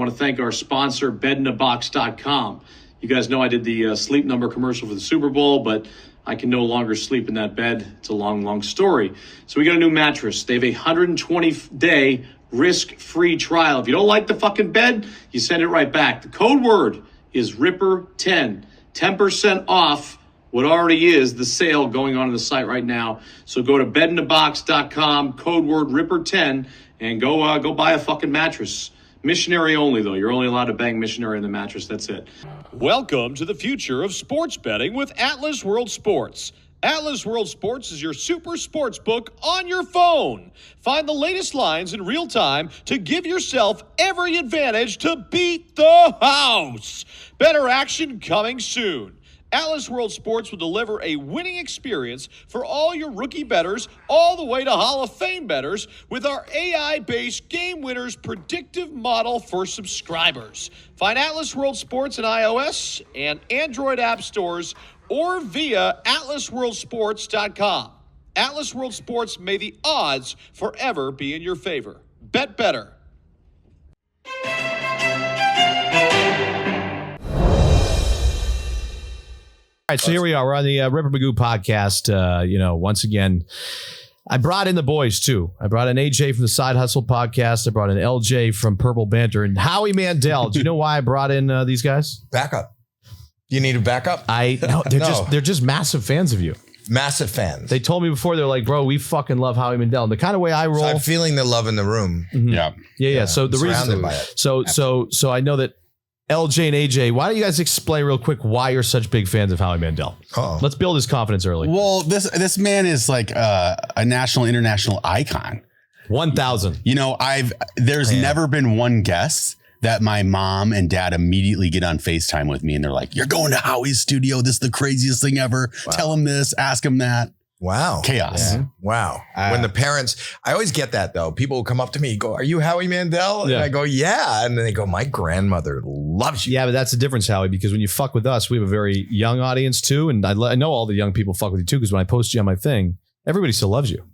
want to thank our sponsor, bedinabox.com. You guys know I did the Sleep Number commercial for the Super Bowl, but I can no longer sleep in that bed. It's a long, long story. So we got a new mattress. They have a 120-day risk-free trial. If you don't like the fucking bed, you send it right back. The code word is Ripper10. 10% off what already is the sale going on the site right now. So go to bedinabox.com, code word Ripper10, and go buy a fucking mattress. Missionary only, though. You're only allowed to bang missionary in the mattress. That's it. Welcome to the future of sports betting with Atlas World Sports. Atlas World Sports is your super sports book on your phone. Find the latest lines in real time to give yourself every advantage to beat the house. Better action coming soon. Atlas World Sports will deliver a winning experience for all your rookie bettors all the way to Hall of Fame bettors with our AI-based Game Winners predictive model for subscribers. Find Atlas World Sports in iOS and Android app stores or via atlasworldsports.com. Atlas World Sports, may the odds forever be in your favor. Bet better. All right, so here we are. We're on the Ripper Magoo podcast. Once again, I brought in the boys, too. I brought in AJ from the Side Hustle podcast. I brought in LJ from Purple Banter and Howie Mandel. Do you know why I brought in these guys? Backup. You need a backup? They're just massive fans of you. Massive fans. They told me before, they're like, bro, we fucking love Howie Mandel. And the kind of way I roll. So I'm feeling the love in the room. Mm-hmm. Yeah. So the reason, so I know that LJ and AJ, why don't you guys explain real quick why you're such big fans of Howie Mandel? Uh-oh. Let's build his confidence early. Well, this man is like a national, international icon. 1,000. There's never been one guest that my mom and dad immediately get on FaceTime with me and they're like, you're going to Howie's studio. This is the craziest thing ever. Wow. Tell him this, ask him that. Wow. Chaos. Yeah. Wow. When the parents, I always get that though. People will come up to me, go, are you Howie Mandel? And I go, yeah. And then they go, my grandmother loves you. Yeah, but that's the difference, Howie, because when you fuck with us, we have a very young audience too. And I know all the young people fuck with you too, because when I post you on my thing, everybody still loves you.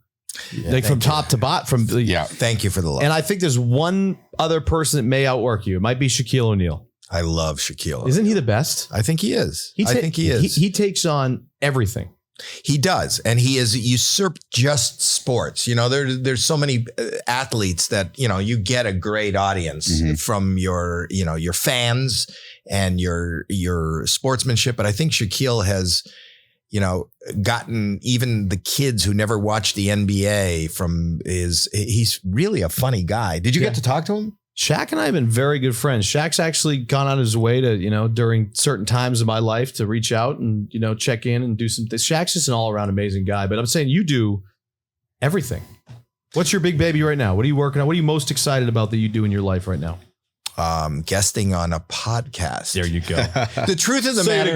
Yeah, like from top to bottom. Thank you for the love. And I think there's one other person that may outwork you. It might be Shaquille O'Neal. I love Shaquille. Isn't he the best? I think he is. I think he is. He takes on everything. He does. And he has usurped just sports. There's so many athletes that, you get a great audience from your fans and your sportsmanship. But I think Shaquille has, gotten even the kids who never watched the NBA he's really a funny guy. Did you get to talk to him? Shaq and I have been very good friends. Shaq's actually gone on his way to, during certain times of my life to reach out and, check in and do some things. Shaq's just an all around amazing guy, but I'm saying you do everything. What's your big baby right now? What are you working on? What are you most excited about that you do in your life right now? Guesting on a podcast. There you go. The truth of the matter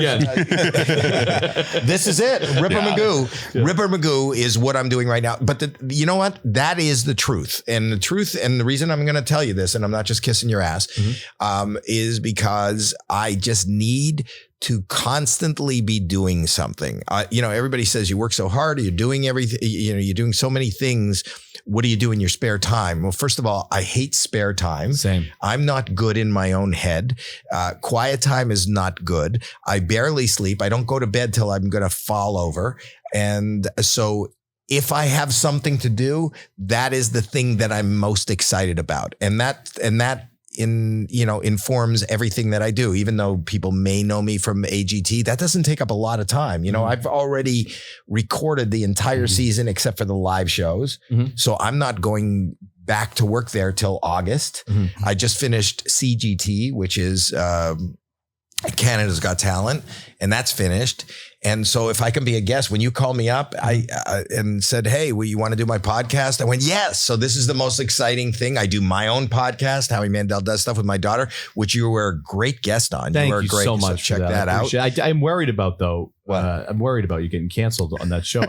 is, this is it. Ripper Magoo. Yeah. Ripper Magoo is what I'm doing right now. But you know what? That is the truth. And the truth, and the reason I'm going to tell you this, and I'm not just kissing your ass, is because I just need to constantly be doing something. Everybody says you work so hard, you're doing everything, you're doing so many things. What do you do in your spare time? Well, first of all, I hate spare time. Same. I'm not good in my own head. Quiet time is not good. I barely sleep. I don't go to bed till I'm going to fall over. And so if I have something to do, that is the thing that I'm most excited about. And that informs everything that I do. Even though people may know me from AGT, that doesn't take up a lot of time. I've already recorded the entire season except for the live shows. So I'm not going back to work there till August. I just finished CGT, which is Canada's Got Talent, and that's finished. And so if I can be a guest, when you call me up and said, hey, will you want to do my podcast? I went, yes. So this is the most exciting thing. I do my own podcast. Howie Mandel does stuff with my daughter, which you were a great guest on. Thank you great, so much. So check that out. I'm worried about, though. I'm worried about you getting canceled on that show.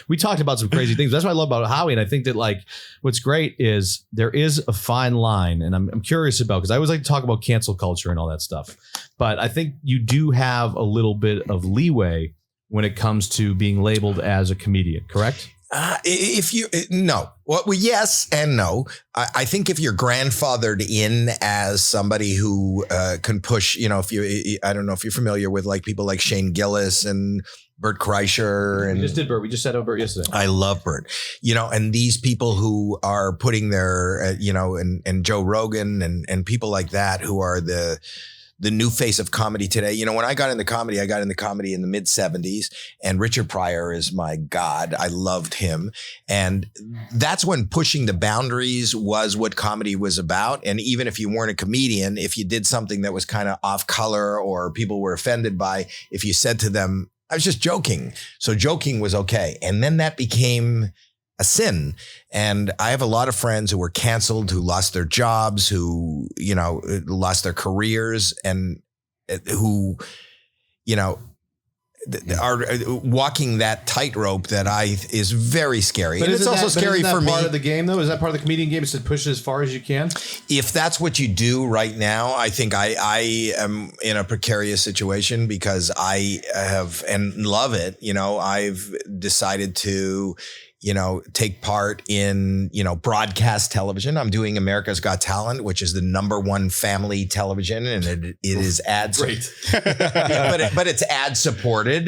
We talked about some crazy things. That's what I love about Howie. And I think that what's great is there is a fine line. And I'm curious about, because I always like to talk about cancel culture and all that stuff. But I think you do have a little bit of leeway when it comes to being labeled as a comedian, correct? Yes and no. I think if you're grandfathered in as somebody who can push, I don't know if you're familiar with like people like Shane Gillis and Bert Kreischer. And We just did Bert. We just said Bert yesterday. I love Bert, and these people who are putting their, and Joe Rogan and people like that who are the new face of comedy today. When I got into comedy in the mid 70s, and Richard Pryor is my God. I loved him. And that's when pushing the boundaries was what comedy was about. And even if you weren't a comedian, if you did something that was kind of off color or people were offended by, if you said to them, I was just joking. So joking was okay. And then that became a sin. And I have a lot of friends who were canceled, who lost their jobs, who, lost their careers, and who, are walking that tightrope that is very scary. But and it's also scary for me. Part of the game, though, is that part of the comedian game? Is to push it as far as you can. If that's what you do right now, I think I am in a precarious situation because I have and love it. I've decided to, take part in, broadcast television. I'm doing America's Got Talent, which is the #1 family television, and it is ad Great. but it's ad supported,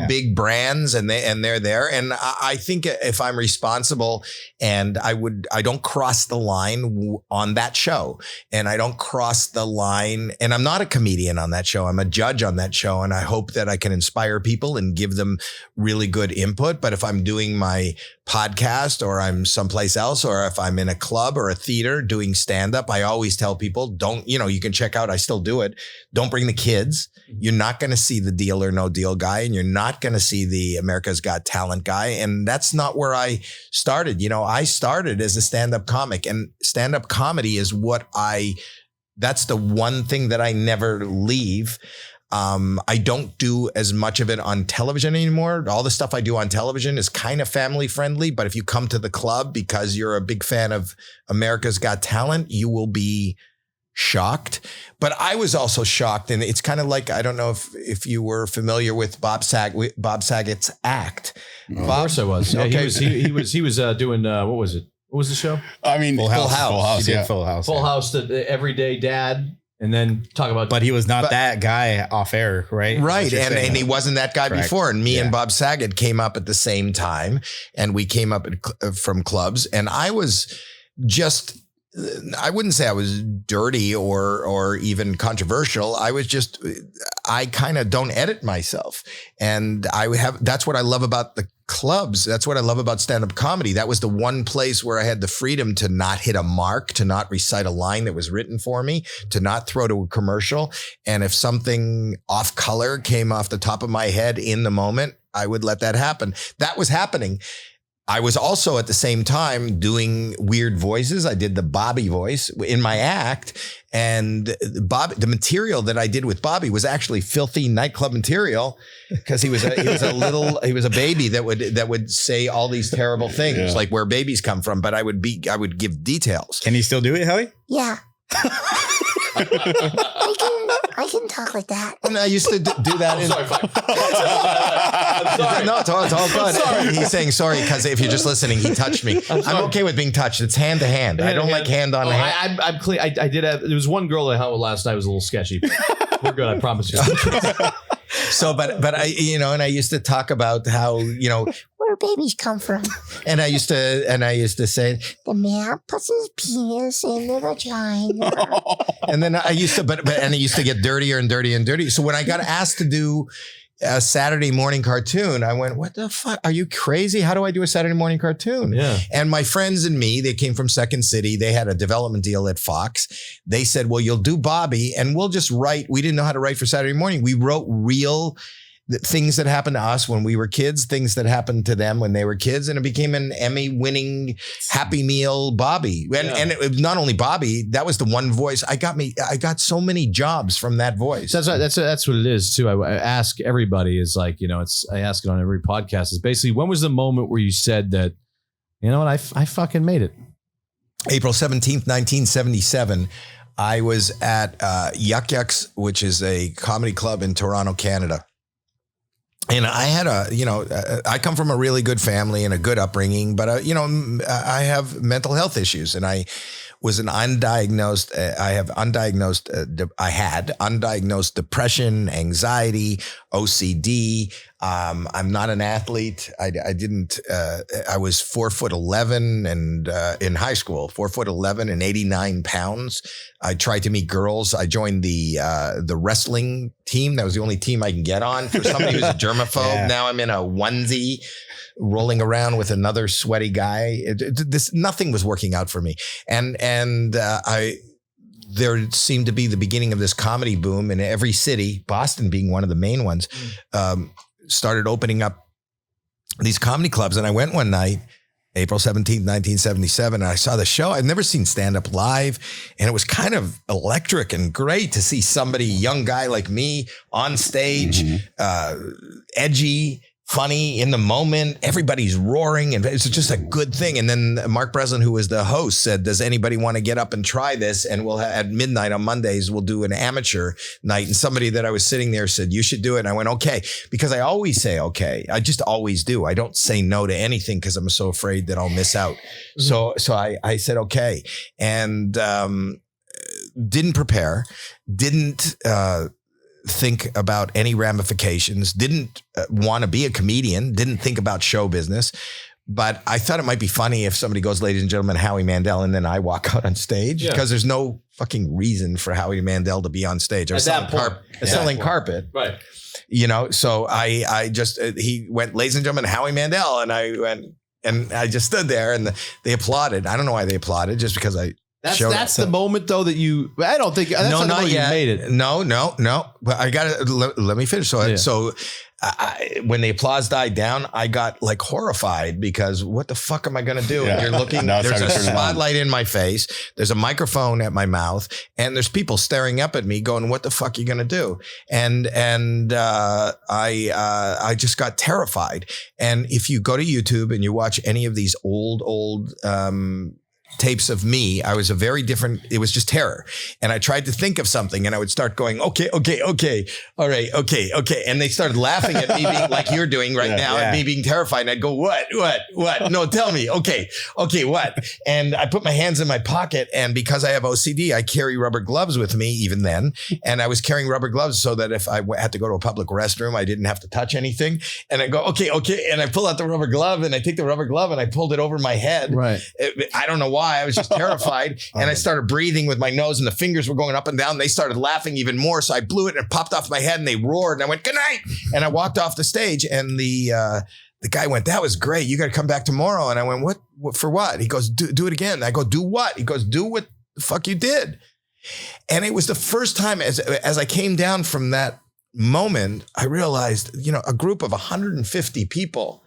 big brands, and they're there. And I think if I'm responsible, and I don't cross the line on that show, and I don't cross the line, and I'm not a comedian on that show. I'm a judge on that show, and I hope that I can inspire people and give them really good input. But if I'm doing my podcast, or I'm someplace else, or if I'm in a club or a theater doing stand-up, I always tell people, don't, you can check out, I still do it. Don't bring the kids. You're not going to see the Deal or No Deal guy, and you're not going to see the America's Got Talent guy. And that's not where I started. I started as a stand-up comic, and stand-up comedy is that's the one thing that I never leave. I don't do as much of it on television anymore. All the stuff I do on television is kind of family friendly, but if you come to the club because you're a big fan of America's Got Talent, you will be shocked. But I was also shocked, and it's kind of like, I don't know if you were familiar with Bob Saget's act. Of course I was. Yeah, Okay. He was doing what was it? What was the show? I mean, Full House. He yeah. did Full House. Full House, the everyday dad, and then talk about. But he was not that guy off air, right? Right. And he wasn't that guy Correct. before. And me Yeah. and Bob Saget came up at the same time, and we came up from clubs, and I was just, I wouldn't say I was dirty or even controversial. I kind of don't edit myself. And that's what I love about the clubs. That's what I love about stand-up comedy. That was the one place where I had the freedom to not hit a mark, to not recite a line that was written for me, to not throw to a commercial. And if something off color came off the top of my head in the moment, I would let that happen. That was happening. I was also at the same time doing weird voices. I did the Bobby voice in my act, and the material that I did with Bobby was actually filthy nightclub material, because he was a baby that would say all these terrible things, like where babies come from. But I would give details. Can you still do it, Howie? Yeah. I can talk like that. And I used to do that. I'm sorry. No, it's all good. He's saying sorry because if you're just listening, he touched me. I'm okay with being touched. It's hand to hand. I don't like hand on hand. I'm clean. I did have. There was one girl I hung with last night. Was a little sketchy. We're good. I promise you. So, but I, and I used to talk about how, Where babies come from. and I used to say, The man puts his penis in the vagina. and then I used to, and it used to get dirtier and dirtier and dirtier. So when I got asked to do a Saturday morning cartoon, I went, what the fuck? Are you crazy? How do I do a Saturday morning cartoon? Yeah. And my friends and me, they came from Second City. They had a development deal at Fox. They said, well, you'll do Bobby and we'll just write. We didn't know how to write for Saturday morning. We wrote real things that happened to us when we were kids, things that happened to them when they were kids. And it became an Emmy-winning Happy Meal Bobby. And it was not only Bobby, that was the one voice. I got so many jobs from that voice. So that's what it is too. I ask everybody is like, I ask it on every podcast is basically, when was the moment where you said that, you know what, I fucking made it? April 17th, 1977. I was at Yuck Yucks, which is a comedy club in Toronto, Canada. And I had I come from a really good family and a good upbringing, but, I have mental health issues, and I was I had undiagnosed depression, anxiety, OCD. I'm not an athlete. I was 4'11" and in high school, 4'11" and 89 pounds. I tried to meet girls. I joined the wrestling team. That was the only team I can get on for somebody who's a germaphobe. Yeah. Now I'm in a onesie, rolling around with another sweaty guy. Nothing was working out for me. And there seemed to be the beginning of this comedy boom in every city, Boston being one of the main ones, started opening up these comedy clubs. And I went one night, April 17th, 1977, and I saw the show. I'd never seen stand-up live, and it was kind of electric and great to see somebody, young guy like me, on stage, edgy, funny, in the moment. Everybody's roaring, and it's just a good thing. And then Mark Breslin, who was the host, said, does anybody want to get up and try this? And we'll at midnight on Mondays, we'll do an amateur night. And somebody that I was sitting there said, you should do it. And I went, okay, because I always say, okay. I just always do. I don't say no to anything because I'm so afraid that I'll miss out. So I said, okay. And didn't prepare, didn't think about any ramifications, didn't want to be a comedian, didn't think about show business. But I thought it might be funny if somebody goes, ladies and gentlemen, Howie Mandel, and then I walk out on stage, because there's no fucking reason for Howie Mandel to be on stage. I was selling carpet. Right. So I just, he went, ladies and gentlemen, Howie Mandel. And I went, and I just stood there, and they applauded. I don't know why they applauded, just because that's the moment though that I don't think that's not the you made it. No. But I got to let me finish. So when the applause died down, I got like horrified, because what the fuck am I going to do? Yeah. You're looking, there's a spotlight in my face. There's a microphone at my mouth, and there's people staring up at me going, what the fuck are you going to do? And I just got terrified. And if you go to YouTube and you watch any of these old, tapes of me, I was it was just terror. And I tried to think of something, and I would start going, okay. All right. Okay. And they started laughing at me being like you're doing right now, and me being terrified. And I'd go, what? No, tell me. Okay. What? And I put my hands in my pocket, and because I have OCD, I carry rubber gloves with me even then. And I was carrying rubber gloves so that if I had to go to a public restroom, I didn't have to touch anything. And I go, okay. And I pull out the rubber glove, and I take the rubber glove, and I pulled it over my head. Right. I don't know why. I was just terrified. And I started breathing with my nose, and the fingers were going up and down. They started laughing even more. So I blew it, and it popped off my head, and they roared, and I went, good night. And I walked off the stage, and the guy went, that was great. You got to come back tomorrow. And I went, what for what? He goes, do it again. I go, do what? He goes, do what the fuck you did. And it was the first time as I came down from that moment, I realized, a group of 150 people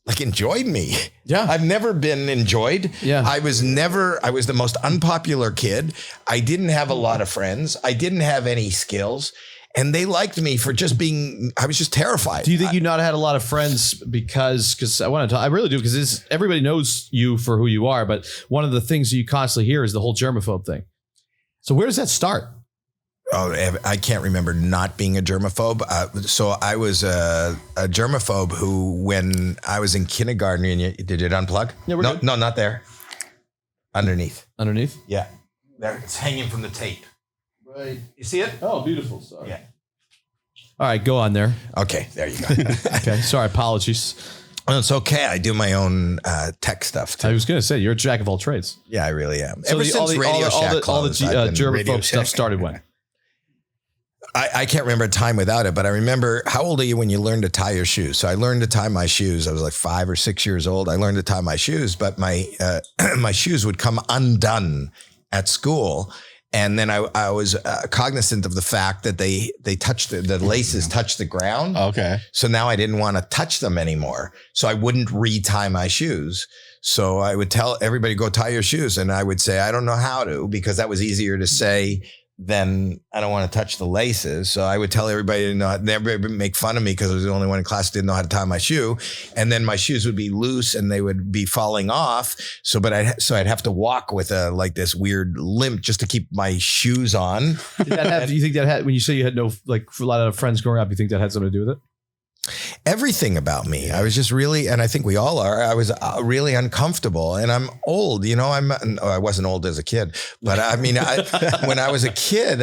like enjoyed me. Yeah. I've never been enjoyed. Yeah. I was the most unpopular kid. I didn't have a lot of friends. I didn't have any skills. And they liked me for just I was just terrified. Do you think you not had a lot of friends because I want to talk, I really do, because everybody knows you for who you are, but one of the things you constantly hear is the whole germaphobe thing. So where does that start? Oh, I can't remember not being a germaphobe. So I was a germaphobe who, when I was in kindergarten, did it unplug? Yeah, no, not there. Underneath. Underneath? Yeah. There, it's hanging from the tape. Right. You see it? Oh, beautiful. Sorry. Yeah. All right, go on there. Okay, there you go. Okay, sorry, apologies. Oh, it's okay. I do my own tech stuff too. I was going to say, you're a jack of all trades. Yeah, I really am. So Ever since Radio Shack closed, all the germaphobe stuff started when? I can't remember a time without it, but I remember, how old are you when you learn to tie your shoes? So I learned to tie my shoes. I was like 5 or 6 years old. I learned to tie my shoes, but my my shoes would come undone at school. And then I was cognizant of the fact that they touched the laces touched the ground. Okay. So now I didn't want to touch them anymore. So I wouldn't retie my shoes. So I would tell everybody, go tie your shoes. And I would say, I don't know how to, because that was easier to say than I don't want to touch the laces. So I would tell everybody, everybody would make fun of me because I was the only one in class who didn't know how to tie my shoe. And then my shoes would be loose and they would be falling off. So I'd have to walk with this weird limp just to keep my shoes on. Do you think that had, when you say you had no, like, a lot of friends growing up, you think that had something to do with it? everything about me. I was just really, and I think we all are, I was really uncomfortable, and I'm old, you know, I wasn't old as a kid, but I mean, when I was a kid,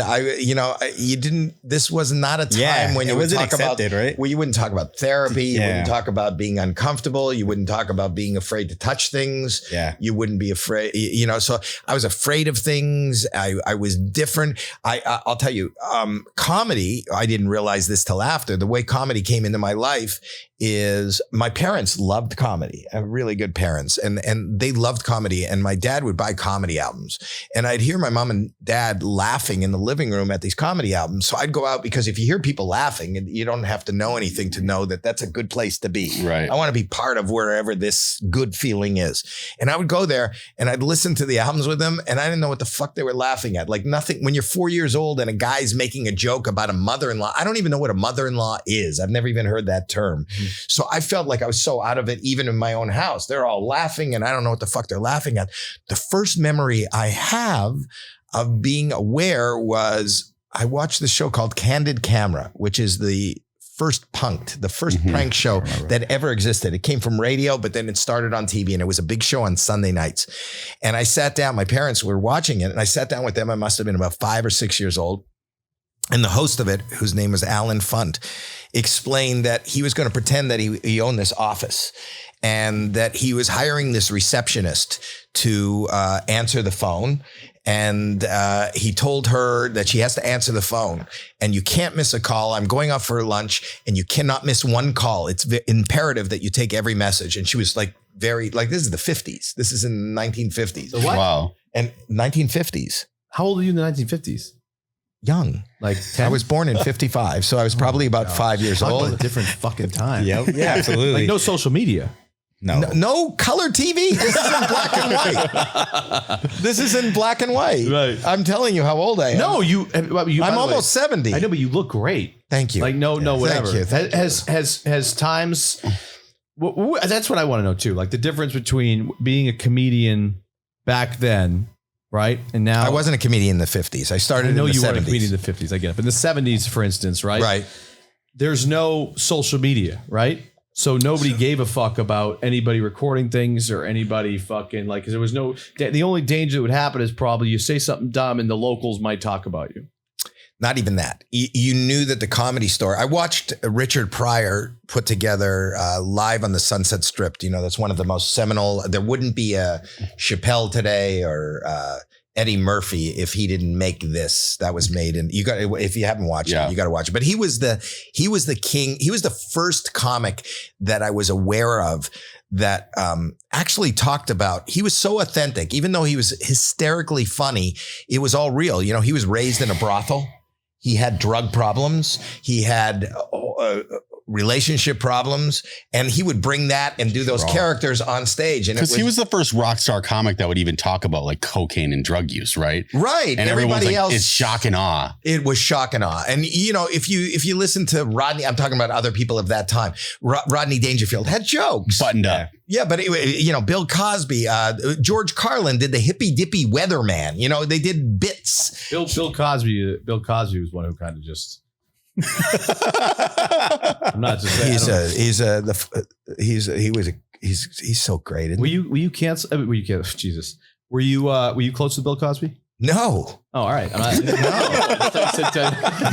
this was not a time when you would talk about, right? Well, you wouldn't talk about therapy. You wouldn't talk about being uncomfortable. You wouldn't talk about being afraid to touch things. Yeah. You wouldn't be afraid, you know, so I was afraid of things. I was different. I'll tell you, comedy, I didn't realize this till after. The way comedy came into my life is my parents loved comedy. I have really good parents, and they loved comedy. And my dad would buy comedy albums, and I'd hear my mom and dad laughing in the living room at these comedy albums. So I'd go out, because if you hear people laughing, and you don't have to know anything to know that that's a good place to be. Right. I want to be part of wherever this good feeling is. And I would go there and I'd listen to the albums with them, and I didn't know what the fuck they were laughing at. Like nothing. When you're 4 years old and a guy's making a joke about a mother-in-law, I don't even know what a mother-in-law is. I've never even heard that term. So I felt like I was so out of it, even in my own house. They're all laughing and I don't know what the fuck they're laughing at. The first memory I have of being aware was I watched this show called Candid Camera, which is the first prank show that ever existed. It came from radio, but then it started on TV, and it was a big show on Sunday nights. And I sat down, my parents were watching it, and I sat down with them. I must have been about 5 or 6 years old. And the host of it, whose name was Alan Funt, explained that he was going to pretend that he owned this office, and that he was hiring this receptionist to answer the phone. And he told her that she has to answer the phone, and you can't miss a call. I'm going out for lunch, and you cannot miss one call. It's imperative that you take every message. And she was like, this is the 50s. This is in the 1950s. So what? Wow. And 1950s. How old are you in the 1950s? Young. Like 10? I was born in 55, so I was probably about 5 years Talk old. about a different fucking time. Yep. Yeah, absolutely. Like no social media. No color TV. This is in black and white. This is in black and white. Right. I'm telling you how old I am. No, I'm almost 70. I know, but you look great. Thank you. Like whatever. Thank you. Has times. That's what I want to know too. Like the difference between being a comedian back then, right, and now. I wasn't a comedian in the 50s. I started. I know in the you 70s. weren't a comedian in the 50s. I get it. But in the 70s, for instance, right? Right. There's no social media, right? So nobody gave a fuck about anybody recording things or anybody fucking like, because there was no, the only danger that would happen is probably you say something dumb and the locals might talk about you. Not even that. You knew that the Comedy Store. I watched Richard Pryor put together Live on the Sunset Strip. You know, that's one of the most seminal. There wouldn't be a Chappelle today or Eddie Murphy if he didn't make this. That was made, and if you haven't watched it, you got to watch it. But he was the king. He was the first comic that I was aware of that actually talked about. He was so authentic, even though he was hysterically funny. It was all real. You know, he was raised in a brothel. He had drug problems. He had relationship problems, and he would bring that and do those characters on stage. And because he was the first rock star comic that would even talk about like cocaine and drug use, right? Right. And everybody else, it's shock and awe. It was shock and awe. And you know, if you listen to Rodney, I'm talking about other people of that time. Rodney Dangerfield had jokes, buttoned up. Yeah, but you know, Bill Cosby, George Carlin did the hippy dippy weatherman. You know, they did bits. Bill Cosby was one who kind of just. I'm not just saying. He's so great. Were you canceled? Jesus. Were you close to Bill Cosby? No. Oh, all right.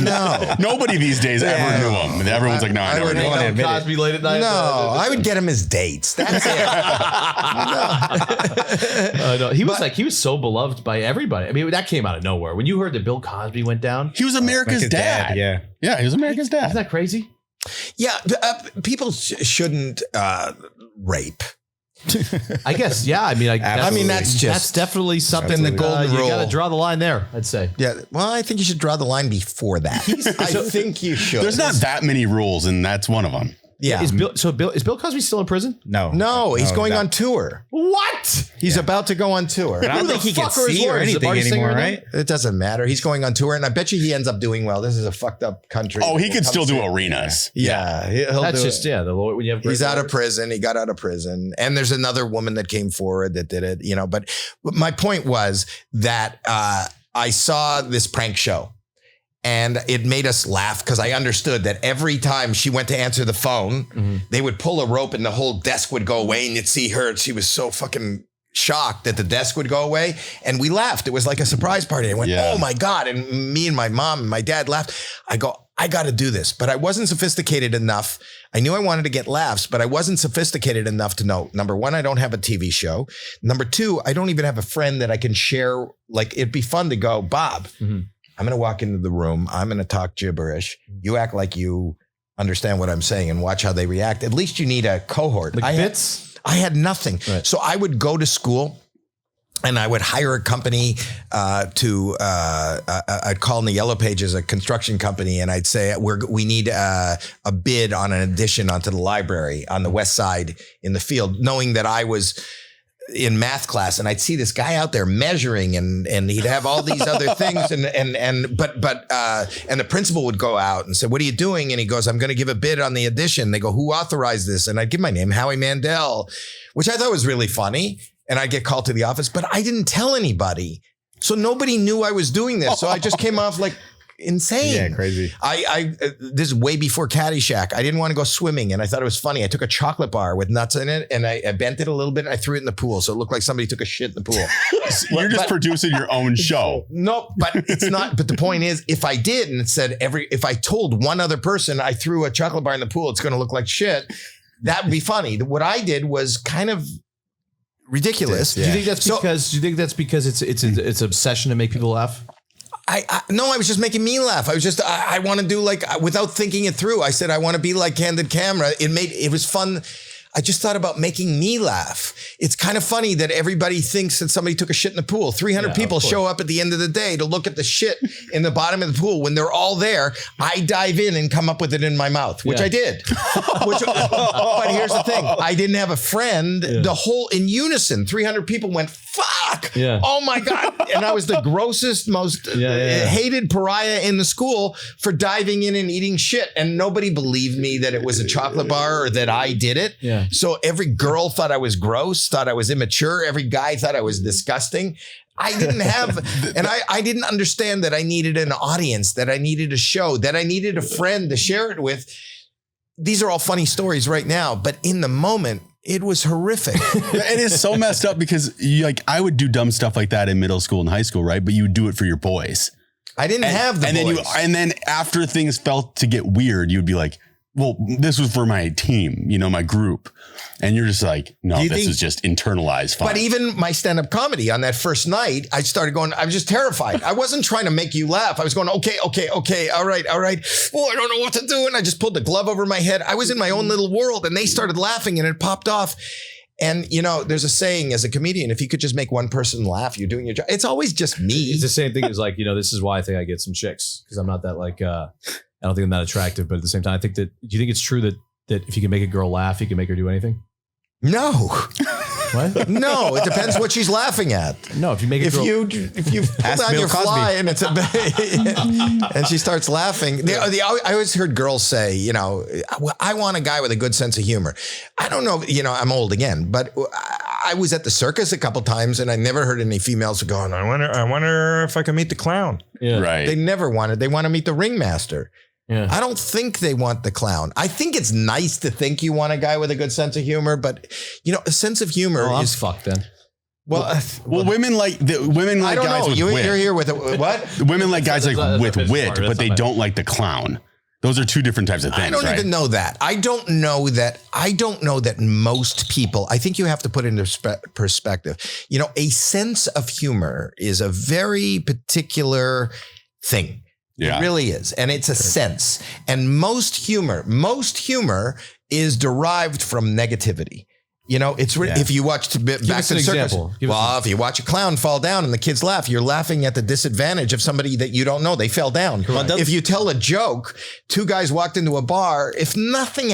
No. Nobody these days ever knew him. And everyone's like, no, I never knew him. Cosby late at night. No, I would get him his dates. That's it. No. He was so beloved by everybody. I mean, that came out of nowhere. When you heard that Bill Cosby went down, he was America's dad. Yeah, he was America's dad. Isn't that crazy? Yeah, people shouldn't rape. I guess, yeah. I mean, that's definitely something. The golden rule. You got to draw the line there, I'd say. Yeah. Well, I think you should draw the line before that. I think you should. There's not that many rules, and that's one of them. Yeah. Is Bill Cosby still in prison? No, he's going on tour. What? He's about to go on tour. But I don't think he can see or anything anymore, right? It doesn't matter. He's going on tour, and I bet you he ends up doing well. This is a fucked up country. Oh, he could still do arenas. Yeah. That's just, the Lord, when you have he's out of prison. He got out of prison. And there's another woman that came forward that did it, you know. But my point was that I saw this prank show. And it made us laugh because I understood that every time she went to answer the phone, they would pull a rope and the whole desk would go away and you'd see her. And she was so fucking shocked that the desk would go away. And we laughed. It was like a surprise party. I went, oh my God. And me and my mom and my dad laughed. I go, I got to do this. But I wasn't sophisticated enough. I knew I wanted to get laughs, but I wasn't sophisticated enough to know, number one, I don't have a TV show. Number two, I don't even have a friend that I can share. Like, it'd be fun to go, Bob, I'm going to walk into the room. I'm going to talk gibberish. You act like you understand what I'm saying and watch how they react. At least you need a cohort. Like bits? I had nothing. Right. So I would go to school and I would hire a company I'd call in the Yellow Pages a construction company. And I'd say, we need a bid on an addition onto the library on the west side in the field, knowing that I was in math class, and I'd see this guy out there measuring, and he'd have all these other things, and the principal would go out and say, "What are you doing?" And he goes, "I'm going to give a bid on the addition." They go, "Who authorized this?" And I'd give my name, Howie Mandel, which I thought was really funny. And I'd get called to the office, but I didn't tell anybody, so nobody knew I was doing this. So I just came off like insane. Yeah, crazy. This is way before Caddyshack. I didn't want to go swimming, and I thought it was funny. I took a chocolate bar with nuts in it, and I bent it a little bit, and I threw it in the pool, so it looked like somebody took a shit in the pool. You're just producing your own show. No, but it's not. But the point is, if I did, and it said if I told one other person I threw a chocolate bar in the pool, it's going to look like shit. That would be funny. What I did was kind of ridiculous. Yeah. Do you think that's because it's obsession to make people laugh? No, I was just making me laugh. I want to do without thinking it through. I said, I want to be like Candid Camera. It was fun. I just thought about making me laugh. It's kind of funny that everybody thinks that somebody took a shit in the pool. 300 people show up at the end of the day to look at the shit in the bottom of the pool. When they're all there, I dive in and come up with it in my mouth, which I did. But here's the thing. I didn't have a friend. The whole, in unison, 300 people went, fuck. Yeah. Oh my God. And I was the grossest, most hated pariah in the school for diving in and eating shit. And nobody believed me that it was a chocolate bar or that I did it. Yeah. So every girl thought I was gross, thought I was immature. Every guy thought I was disgusting. I didn't have, and I didn't understand that I needed an audience, that I needed a show, that I needed a friend to share it with. These are all funny stories right now, but in the moment, it was horrific. It is so messed up because I would do dumb stuff like that in middle school and high school, right? But you would do it for your boys. I didn't have the boys. And then after things felt to get weird, you'd be like, well, this was for my team, my group. And you're just like, no, this is just internalized fun. But even my stand-up comedy on that first night, I started going, I was just terrified. I wasn't trying to make you laugh. I was going, okay. All right. Oh, I don't know what to do. And I just pulled the glove over my head. I was in my own little world and they started laughing and it popped off. And, there's a saying as a comedian, if you could just make one person laugh, you're doing your job. It's always just me. It's the same thing as this is why I think I get some chicks, because I'm not that I don't think I'm that attractive, but at the same time, I think do you think it's true that if you can make a girl laugh, you can make her do anything? No. What? No, it depends what she's laughing at. No, if you make a girl, if you pull down your fly and it's and she starts laughing. I always heard girls say, I want a guy with a good sense of humor. I don't know, I'm old again, but I was at the circus a couple times and I never heard any females going, I wonder if I can meet the clown. Yeah. Right. They never wanted. They want to meet the ringmaster. Yeah. I don't think they want the clown. I think it's nice to think you want a guy with a good sense of humor, but a sense of humor is fucked then. Well, women like guys with wit. You're here with what? Women like guys with wit, but they don't like the clown. Those are two different types of things. I don't even know that. I don't know that most people, I think you have to put it into perspective. A sense of humor is a very particular thing. Yeah. It really is. And it's a sense. And most humor is derived from negativity. If you watch back to the circus, if you watch a clown fall down and the kids laugh, you're laughing at the disadvantage of somebody that you don't know. They fell down. If you tell a joke, two guys walked into a bar, if nothing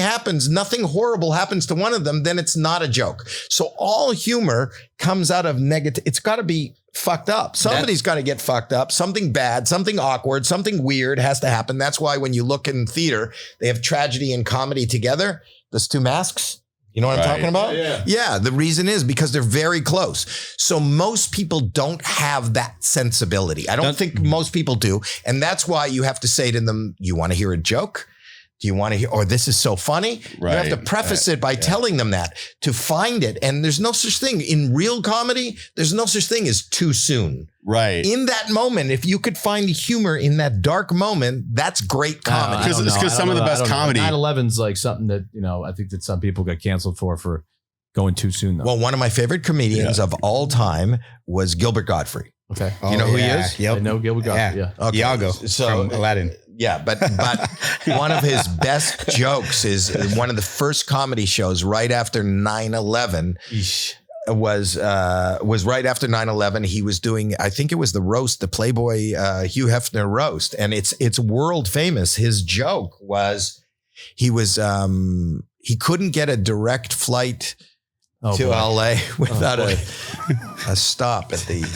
horrible happens to one of them, then it's not a joke. So all humor comes out of negative. It's got to be fucked up. Somebody's got to get fucked up. Something bad, something awkward, something weird has to happen. That's why when you look in theater, they have tragedy and comedy together. Those two masks. You know what I'm Right. talking about? Yeah. The reason is because they're very close. So most people don't have that sensibility. I don't think most people do. And that's why you have to say to them, you want to hear a joke? Do you want to hear, or this is so funny? Right. You have to preface it by telling them that to find it. And there's no such thing in real comedy. There's no such thing as too soon. Right. In that moment, if you could find humor in that dark moment, that's great comedy. Because some of the best comedy. 9/11's like something that, I think that some people got canceled for going too soon, though. Well, one of my favorite comedians of all time was Gilbert Godfrey. Okay. You know who he is? Yep. I know Gilbert Godfrey. Yeah. Okay. Iago So- from Aladdin. Yeah, but one of his best jokes is one of the first comedy shows right after 9/11 was right after 9/11. He was doing, I think it was the roast, the Playboy Hugh Hefner roast, and it's world famous. His joke was he couldn't get a direct flight to LA without a stop at the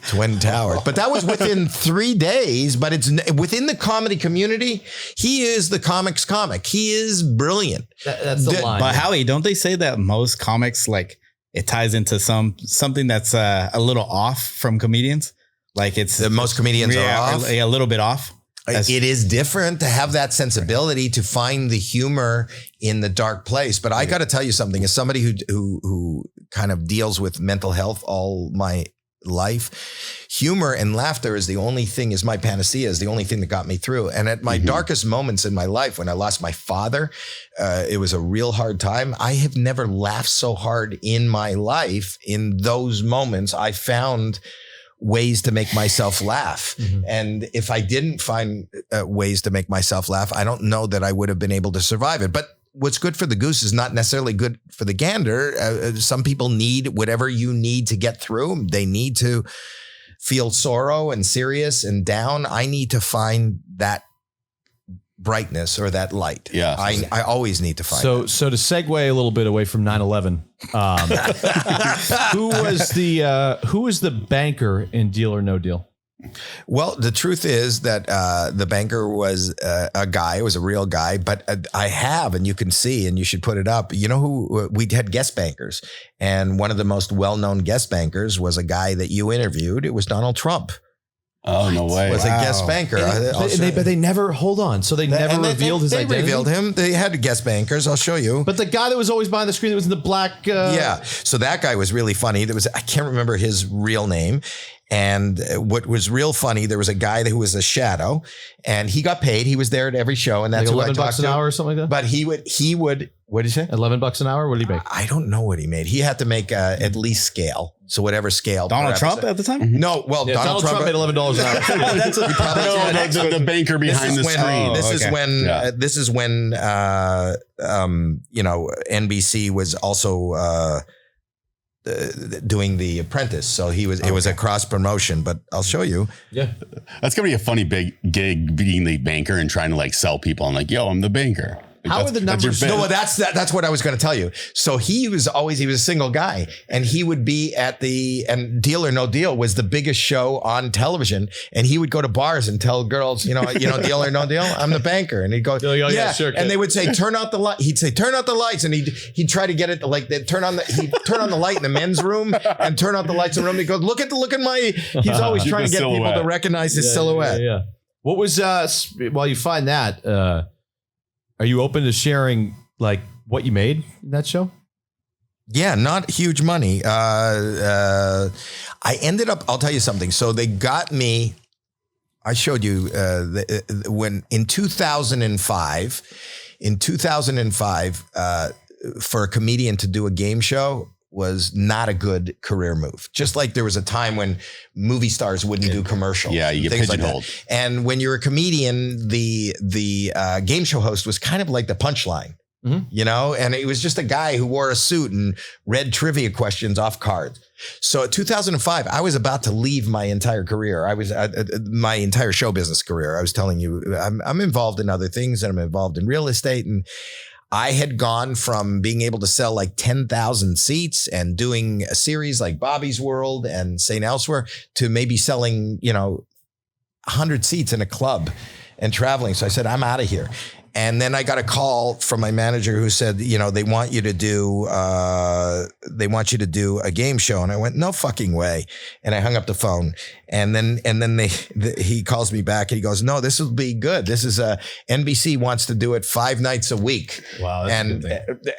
Twin Towers. But that was within 3 days, but it's within the comedy community. He is the comics comic. He is brilliant. That's the line. But Howie, don't they say that most comics, like, it ties into something that's a little off from comedians? Like it's Most comedians are off. a little bit off. It is different to have that sensibility to find the humor in the dark place. But I got to tell you something, as somebody who kind of deals with mental health all my life, humor and laughter is my panacea, is the only thing that got me through. And at my darkest moments in my life, when I lost my father, it was a real hard time. I have never laughed so hard in my life. In those moments, I found ways to make myself laugh. And if I didn't find ways to make myself laugh, I don't know that I would have been able to survive it. But what's good for the goose is not necessarily good for the gander. Some people need whatever you need to get through. They need to feel sorrow and serious and down. I need to find that brightness or that light. Yeah. I always need to find it. So to segue a little bit away from 9/11, who was the banker in Deal or No Deal? Well, the truth is that the banker was a guy. It was a real guy. But I have, and you can see, and you should put it up. You know who we had guest bankers, and one of the most well-known guest bankers was a guy that you interviewed. It was Donald Trump. Oh, no way. Was a guest banker. But they never hold on. So they never revealed his identity. They revealed him. They had guest bankers. I'll show you. But the guy that was always behind the screen that was in the black. Yeah. So that guy was really funny. I can't remember his real name. And what was real funny, there was a guy who was a shadow, and he got paid. He was there at every show, and that's like who I talked $11 an to. hour or something like that. But he would. What did you say? $11 an hour. What did he make? I don't know what he made. He had to make at least scale. So whatever scale. Donald Trump at the time? No. Well, Donald Trump made $11 an hour. That's the banker behind the screen. This is when NBC was also doing The Apprentice. So it was a cross promotion, but I'll show you. Yeah. That's going to be a funny big gig, being the banker and trying to like sell people. I'm like, yo, I'm the banker. How are the numbers? No, that's what I was going to tell you. So he was a single guy, and he would be and Deal or No Deal was the biggest show on television, and he would go to bars and tell girls, Deal or No Deal, I'm the banker, and he'd go, yeah, sure. And they would say, turn out the light. He'd say, turn out the lights, and he'd try to get it like he'd turn on the light in the men's room and turn out the lights in the room. He'd go, look at my. He's always trying to get people to recognize his silhouette. Yeah. What was while you find that? Are you open to sharing like what you made in that show? Yeah, not huge money. I ended up, I'll tell you something. So they got me, I showed you when in 2005, for a comedian to do a game show was not a good career move. Just like there was a time when movie stars wouldn't do commercials. Yeah, you get things pigeonholed. like that. And when you're a comedian, the game show host was kind of like the punchline, and it was just a guy who wore a suit and read trivia questions off cards. So at 2005, I was about to leave my entire career. I was my entire show business career. I was telling you, I'm involved in other things, and I'm involved in real estate, and I had gone from being able to sell like 10,000 seats and doing a series like Bobby's World and St. Elsewhere to maybe selling, 100 seats in a club and traveling. So I said, I'm out of here. And then I got a call from my manager who said, you know, they want you to do a game show. And I went, no fucking way. And I hung up the phone. And then he calls me back and he goes, no, this will be good. This is NBC wants to do it 5 nights a week. Wow. And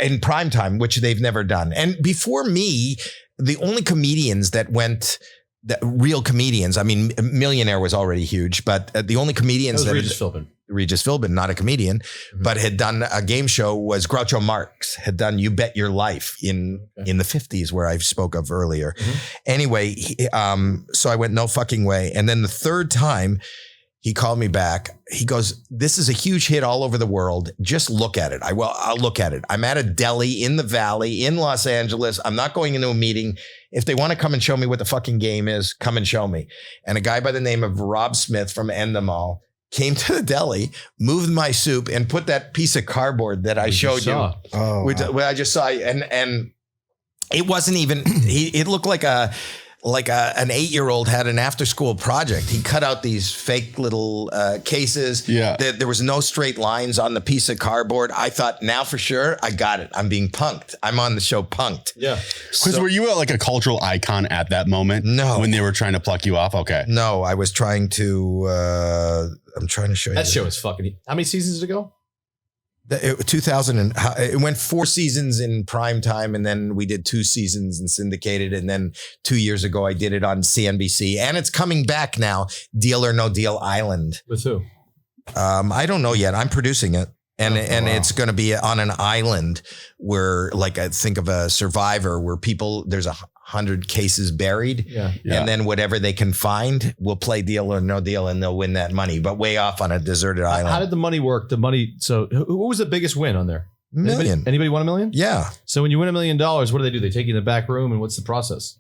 in prime time, which they've never done. And before me, the only comedians that went, the real comedians, I mean, Millionaire was already huge, but the only comedians that was Regis Philbin, not a comedian, but had done a game show was Groucho Marx, had done You Bet Your Life in the 50s, where I spoke of earlier. Anyway, so I went, no fucking way. And then the third time he called me back, he goes, this is a huge hit all over the world. Just look at it. I'll look at it. I'm at a deli in the Valley in Los Angeles. I'm not going into a meeting. If they want to come and show me what the fucking game is, come and show me. And a guy by the name of Rob Smith from Endemol came to the deli, moved my soup, and put that piece of cardboard that I showed you. Oh, wow. I just saw, and it wasn't even. It looked like an 8-year-old had an after-school project. He cut out these fake little cases. Yeah, there was no straight lines on the piece of cardboard. I thought, now for sure, I got it. I'm being punked. I'm on the show Punked. Yeah. Because were you like a cultural icon at that moment? No. When they were trying to pluck you off? Okay. No, I was trying to. I'm trying to show you. That show is fucking. How many seasons did it go? 2000 and it went 4 seasons in prime time, and then we did 2 seasons in syndicated, and then 2 years ago I did it on CNBC, and it's coming back now. Deal or No Deal Island. With who? I don't know yet. I'm producing it. And it's going to be on an island where, like, I think of a Survivor, where there's 100 cases buried. Yeah. And then whatever they can find will play Deal or No Deal, and they'll win that money, but way off on a deserted island. How did the money work? So who was the biggest win on there? $1 million. Anybody won $1 million? Yeah. So when you win $1 million, what do? They take you in the back room, and what's the process?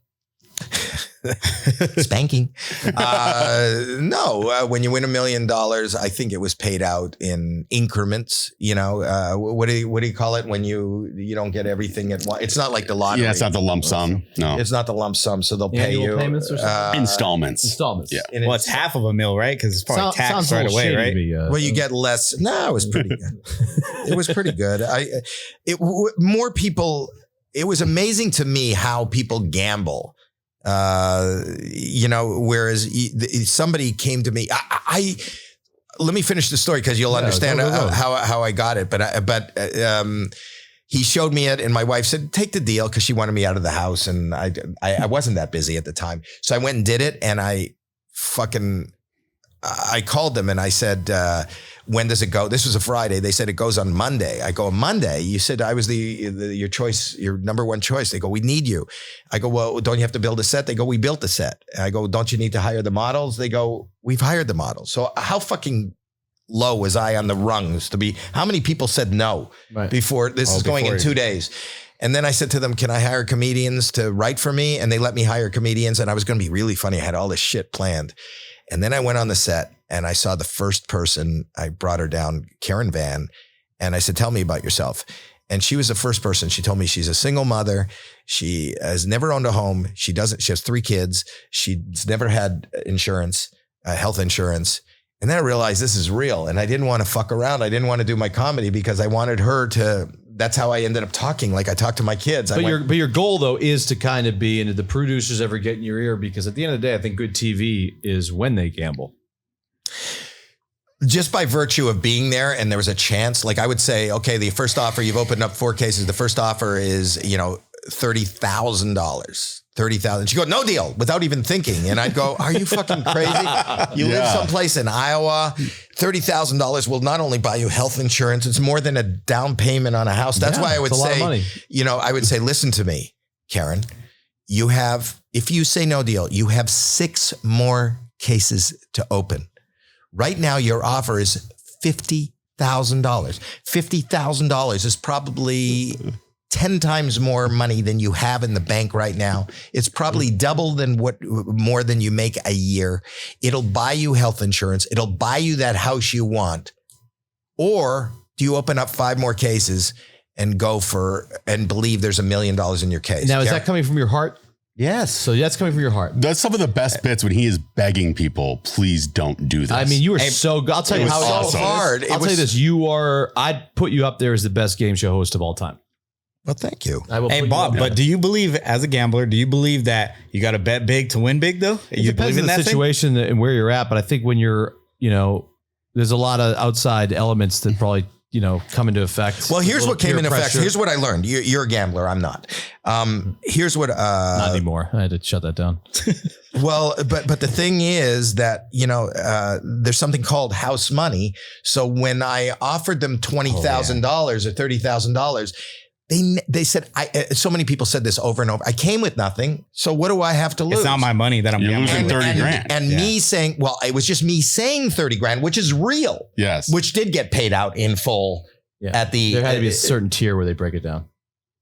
Spanking. No, when you win $1 million, I think it was paid out in increments. You know, what do you call it when you don't get everything at once? It's not like the lottery. Yeah, it's not the lump sum. No, it's not the lump sum. So they'll pay Annual you payments or something? installments. Yeah. well, it's half of $1 million, right? Because it's probably taxed sounds right a little away, shady right? to me, Well, you get less. No, it was pretty good. It was pretty good. More people. It was amazing to me how people gamble. You know, whereas somebody came to me, let me finish the story because you'll understand go. how I got it. But he showed me it, and my wife said, take the deal, because she wanted me out of the house. And I wasn't that busy at the time. So I went and did it, and I called them and I said, when does it go? This was a Friday. They said it goes on Monday. I go, Monday? You said I was your choice, your number one choice. They go, we need you. I go, well, don't you have to build a set? They go, we built the set. I go, don't you need to hire the models? They go, we've hired the models. So how fucking low was I on the rungs to be? How many people said no before this is going in 2 days? And then I said to them, can I hire comedians to write for me? And they let me hire comedians, and I was going to be really funny. I had all this shit planned. And then I went on the set and I saw the first person. I brought her down, Karen Van, and I said, tell me about yourself. And she was the first person. She told me she's a single mother. She has never owned a home. She has 3 kids. She's never had insurance, health insurance. And then I realized this is real, and I didn't want to fuck around. I didn't want to do my comedy because I wanted her to. That's how I ended up talking. Like I talked to my kids. But your goal though is to kind of be, and did the producers ever get in your ear? Because at the end of the day, I think good TV is when they gamble. Just by virtue of being there, and there was a chance. Like I would say, okay, the first offer, you've opened up 4 cases. The first offer is, $30,000. 30,000. She go, no deal, without even thinking. And I'd go, are you fucking crazy? You live someplace in Iowa. $30,000 will not only buy you health insurance, it's more than a down payment on a house. That's why I would say, I would say, listen to me, Karen, if you say no deal, you have 6 more cases to open. Right now, your offer is $50,000. $50,000 is probably 10 times more money than you have in the bank right now. It's probably double more than you make a year. It'll buy you health insurance. It'll buy you that house you want. Or do you open up 5 more cases and believe there's $1 million in your case? Now, is that coming from your heart? Yes. So that's coming from your heart. That's some of the best bits when he is begging people, please don't do this. I mean, you were so good. I'll tell you was how awesome. hard. I'll tell you this. I'd put you up there as the best game show host of all time. Well, thank you. I will Hey, put you Bob, up there. but do you believe, as a gambler, do you believe that you got to bet big to win big, though? It You depends believe on in the that situation and where you're at. But I think when you're, there's a lot of outside elements that probably, come into effect. Well, here's A what came little into peer effect. pressure. Here's what I learned. You're a gambler. I'm not. Here's what. Not anymore. I had to shut that down. Well, but the thing is that, there's something called house money. So when I offered them $20,000 or $30,000, they said, so many people said this over and over. I came with nothing. So what do I have to lose? It's not my money that I'm You're gambling. losing with. 30 grand. And me saying, well, it was just me saying 30 grand, which is real. Yes. Which did get paid out in full at the. There had to be a certain tier where they break it down.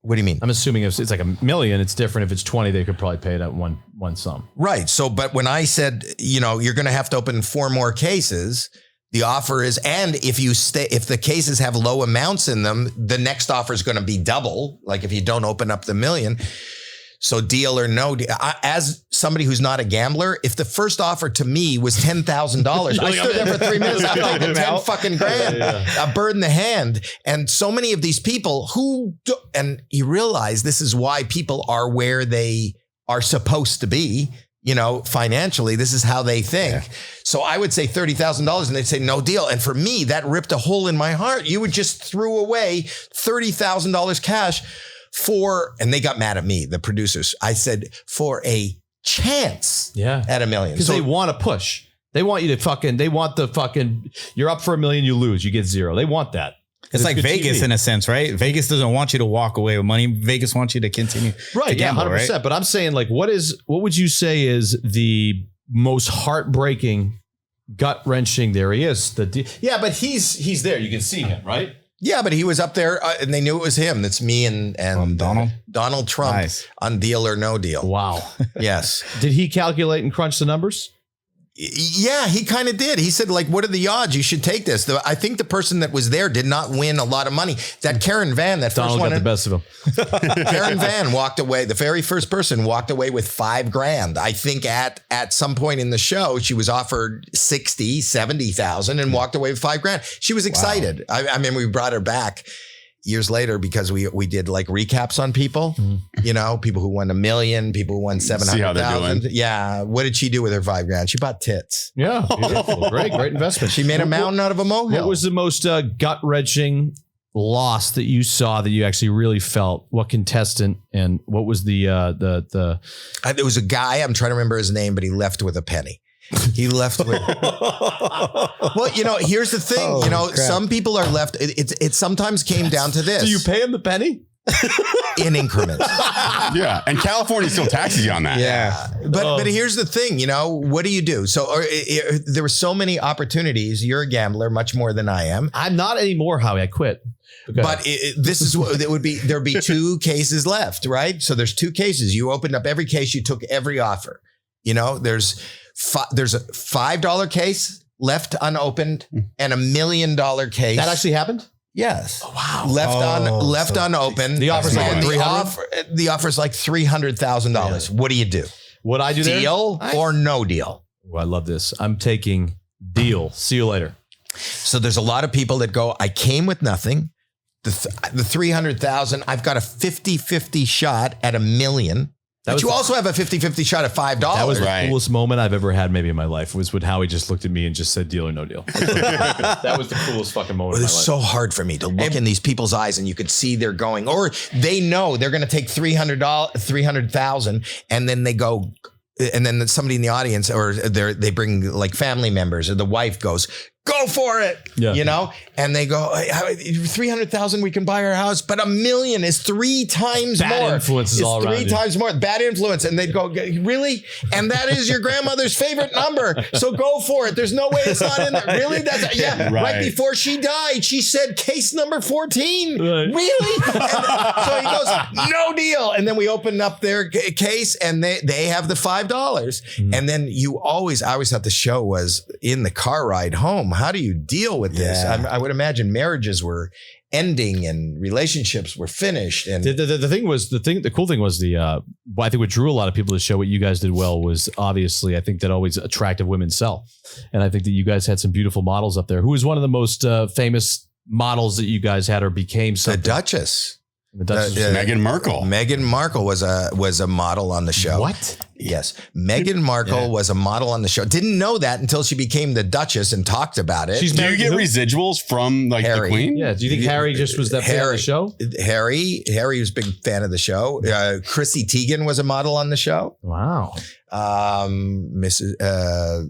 What do you mean? I'm assuming if it's like $1 million, it's different. If it's 20, they could probably pay it out one sum. Right. So, but when I said, you're going to have to open 4 more cases, the offer is, and if the cases have low amounts in them, the next offer is going to be double. Like if you don't open up the $1 million. So deal or no deal. As somebody who's not a gambler, if the first offer to me was $10,000, I stood there for 3 minutes. I'm thinking 10 fucking grand, a bird in the hand. And so many of these people and you realize this is why people are where they are supposed to be. Financially, this is how they think. Yeah. So I would say $30,000 and they'd say no deal. And for me, that ripped a hole in my heart. You would just threw away $30,000 cash and they got mad at me, the producers. I said, for a chance at $1 million. Because they want to push. They want you to you're up for $1 million, you lose, you get 0. They want that. It's like Vegas in a sense, right? Vegas doesn't want you to walk away with money. Vegas wants you to continue. Right. To gamble, 100%. right? But I'm saying, like, what would you say is the most heartbreaking, gut wrenching? There he is. But he's there. You can see him, right? Yeah, but he was up there and they knew it was him. That's me and Donald Trump on Deal or No Deal. Wow. Yes. Did he calculate and crunch the numbers? Yeah, he kind of did. He said, like, what are the odds? You should take this. I think the person that was there did not win a lot of money. That Karen Van, that Donald first one. got the best of him. Karen Van walked away. The very first person walked away with $5,000. I think at some point in the show, she was offered 60, 70,000 and walked away with $5,000. She was excited. Wow. I mean, we brought her back years later because we did like recaps on people, people who won $1 million, people who won 700,000. Yeah. What did she do with her $5,000? She bought tits. Yeah. Beautiful. Great investment. She made a mountain out of a molehill. What was the most gut wrenching loss that you saw that you actually really felt? What contestant and what was there was a guy, I'm trying to remember his name, but he left with a penny. He left with. Well, here's the thing. Crap. Some people are left. It sometimes came down to this. Do you pay him the penny? In increments. Yeah. And California still taxes you on that. Yeah. But here's the thing, what do you do? So there were so many opportunities. You're a gambler much more than I am. I'm not anymore, Howie. I quit. Okay. But this is what there'd be 2 cases left, right? So there's 2 cases. You opened up every case. You took every offer. There's a $5 case left unopened and $1 million case. That actually happened? Yes. Oh, wow. Left unopened. The offer's like the offer's like $300,000. What do you do? What I do there? Deal or no deal? Oh, I love this. I'm taking deal. See you later. So there's a lot of people that go, I came with nothing. The 300,000, I've got a 50-50 shot at $1 million. But you also have a 50-50 shot at $5. That was the coolest moment I've ever had maybe in my life was when Howie just looked at me and just said deal or no deal. That was the coolest fucking moment. It was so hard for me to look in these people's eyes and you could see they're going, or they know they're going to take $300,000 and then they go, and then somebody in the audience or they bring like family members or the wife goes, go for it, and they go, 300,000, we can buy our house, but $1 million is 3 times more. Bad influences all around. 3 times more. Bad influence. And they'd go, really? And that is your grandmother's favorite number. So go for it. There's no way it's not in there. Really? Right before she died, she said case number 14. Right. Really? So he goes, no deal. And then we open up their case and they have the $5. And then I always thought the show was in the car ride home. How do you deal with this? Yeah. I would imagine marriages were ending and relationships were finished. And The cool thing was I think what drew a lot of people to the show, what you guys did well was obviously, I think that always attractive women sell. And I think that you guys had some beautiful models up there. Who was one of the most famous models that you guys had or became something? the Duchess. The Duchess. Meghan Markle. Meghan Markle was a model on the show. What? Yes. Meghan Markle was a model on the show. Didn't know that until she became the Duchess and talked about it. She's Do you married get to who? residuals from like Harry. the Queen? Yeah. Do you think Harry just was that fan of the show? Harry was a big fan of the show. Chrissy Teigen was a model on the show. Wow. Mrs. I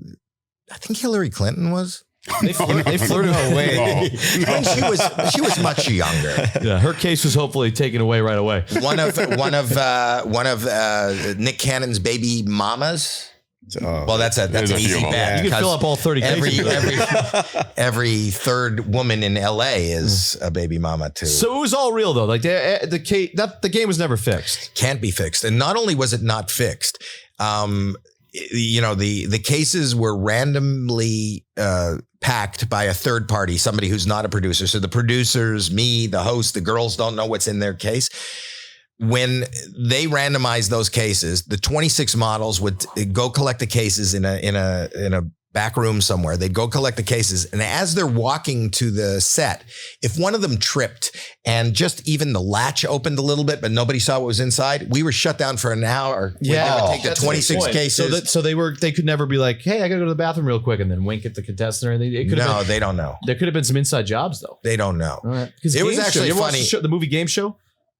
think Hillary Clinton was. They flirted. No way. When she was much younger. Yeah, her case was hopefully taken away right away. One of Nick Cannon's baby mamas. Well, that's an There's a few easy of them. bet. You can because fill up all 30 cases. every third woman in LA is a baby mama too. So it was all real though. Like the game was never fixed. Can't be fixed. And not only was it not fixed, the cases were randomly packed by a third party, somebody who's not a producer. So the producers, me, the host, the girls don't know what's in their case. When they randomized those cases, the 26 models would go collect the cases in a back room somewhere. They'd go collect the cases. And as they're walking to the set, if one of them tripped and just even the latch opened a little bit, but nobody saw what was inside, we were shut down for an hour. Yeah, We would take the that's a good 26 point. cases. So they could never be like, hey, I gotta go to the bathroom real quick and then wink at the contestant or anything. It could have No, been, they don't know. there could have been some inside jobs though. They don't know. All right. It was actually you ever watch funny. the movie Game Show?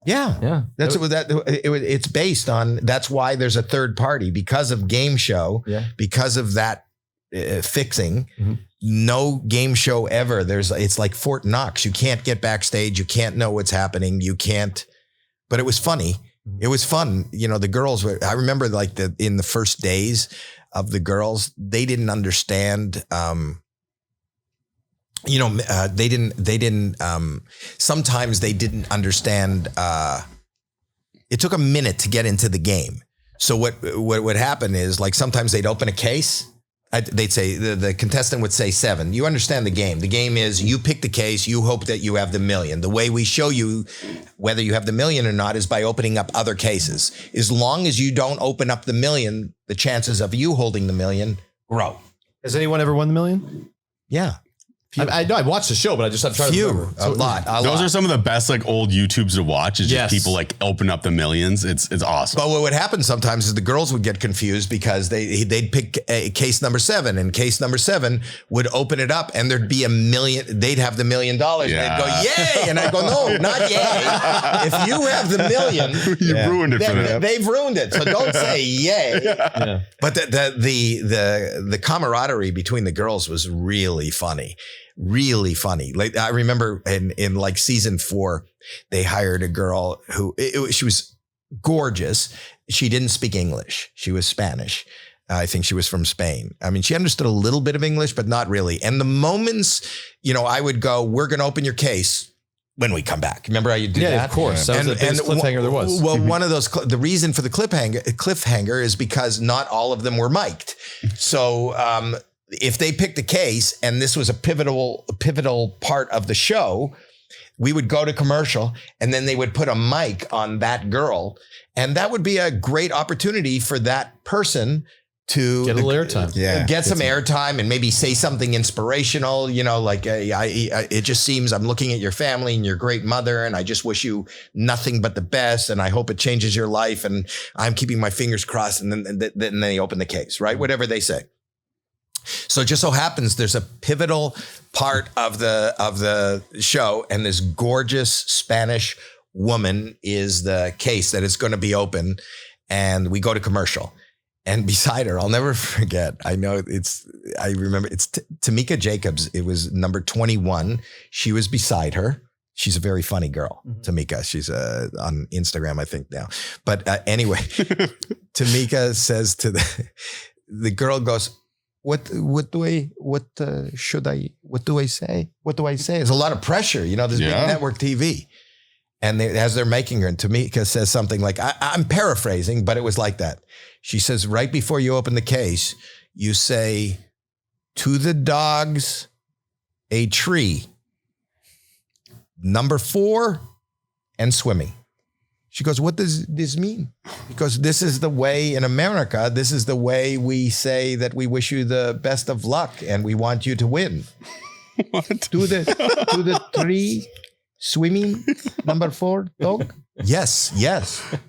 Yeah. Yeah. That's what it's based on. That's why there's a third party because of Game Show, Yeah. because of that fixing. Mhm. No game show ever. It's like Fort Knox. You can't get backstage. You can't know what's happening. You can't. But it was funny. It was fun. The girls were. I remember in the first days of the girls, they didn't understand. They didn't. Sometimes they didn't understand. It took a minute to get into the game. So what would happen is sometimes they'd open a case. They'd say the contestant would say 7. You understand the game. The game is you pick the case. You hope that you have the million. The way we show you whether you have the million or not is by opening up other cases. As long as you don't open up the million, the chances of you holding the million grow. Has anyone ever won the million? Yeah. I know I watched the show, but I'm trying to remember. A lot. Those are some of the best old YouTubes to watch. Is just Yes. people open up the millions. It's awesome. But what would happen sometimes is the girls would get confused because they'd pick case number 7 and case number 7 would open it up and there'd be a million. They'd have the $1 million. Yeah. And they'd go, yay. And I go, no, not yay. If you have the million, You ruined it for them. they've ruined it. So don't say yay. Yeah. But the camaraderie between the girls was really funny. Really funny. I remember in season 4, they hired a girl who she was gorgeous. She didn't speak English. She was Spanish. I think she was from Spain. I mean, she understood a little bit of English, but not really. And the moments, I would go, we're going to open your case when we come back. Remember how you do that? Yeah, of course. That was the biggest cliffhanger there was. Well, one of those, the reason for the cliffhanger is because not all of them were mic'd. So, if they picked a case and this was a pivotal part of the show, we would go to commercial and then they would put a mic on that girl. And that would be a great opportunity for that person to Get a little airtime. Yeah. Get some airtime and maybe say something inspirational, it just seems I'm looking at your family and your great mother and I just wish you nothing but the best. And I hope it changes your life. And I'm keeping my fingers crossed. And then they open the case, right? Whatever they say. So it just so happens there's a pivotal part of the show, and this gorgeous Spanish woman is the case that is going to be open, and we go to commercial. And beside her, I'll never forget. I remember it's Tamika Jacobs. It was number 21. She was beside her. She's a very funny girl, Tamika. She's on Instagram, I think now. But anyway, Tamika says to the girl goes, What do I say? There's a lot of pressure, this big network TV. And as they're making her, and Tamika says something like, I'm paraphrasing, but it was like that. She says, right before you open the case, you say, to the dogs, a tree. Number 4, and swimming. She goes, what does this mean? Because this is the way in America, this is the way we say that we wish you the best of luck and we want you to win. What? Do the 3 swimming, number 4, dog? Yes.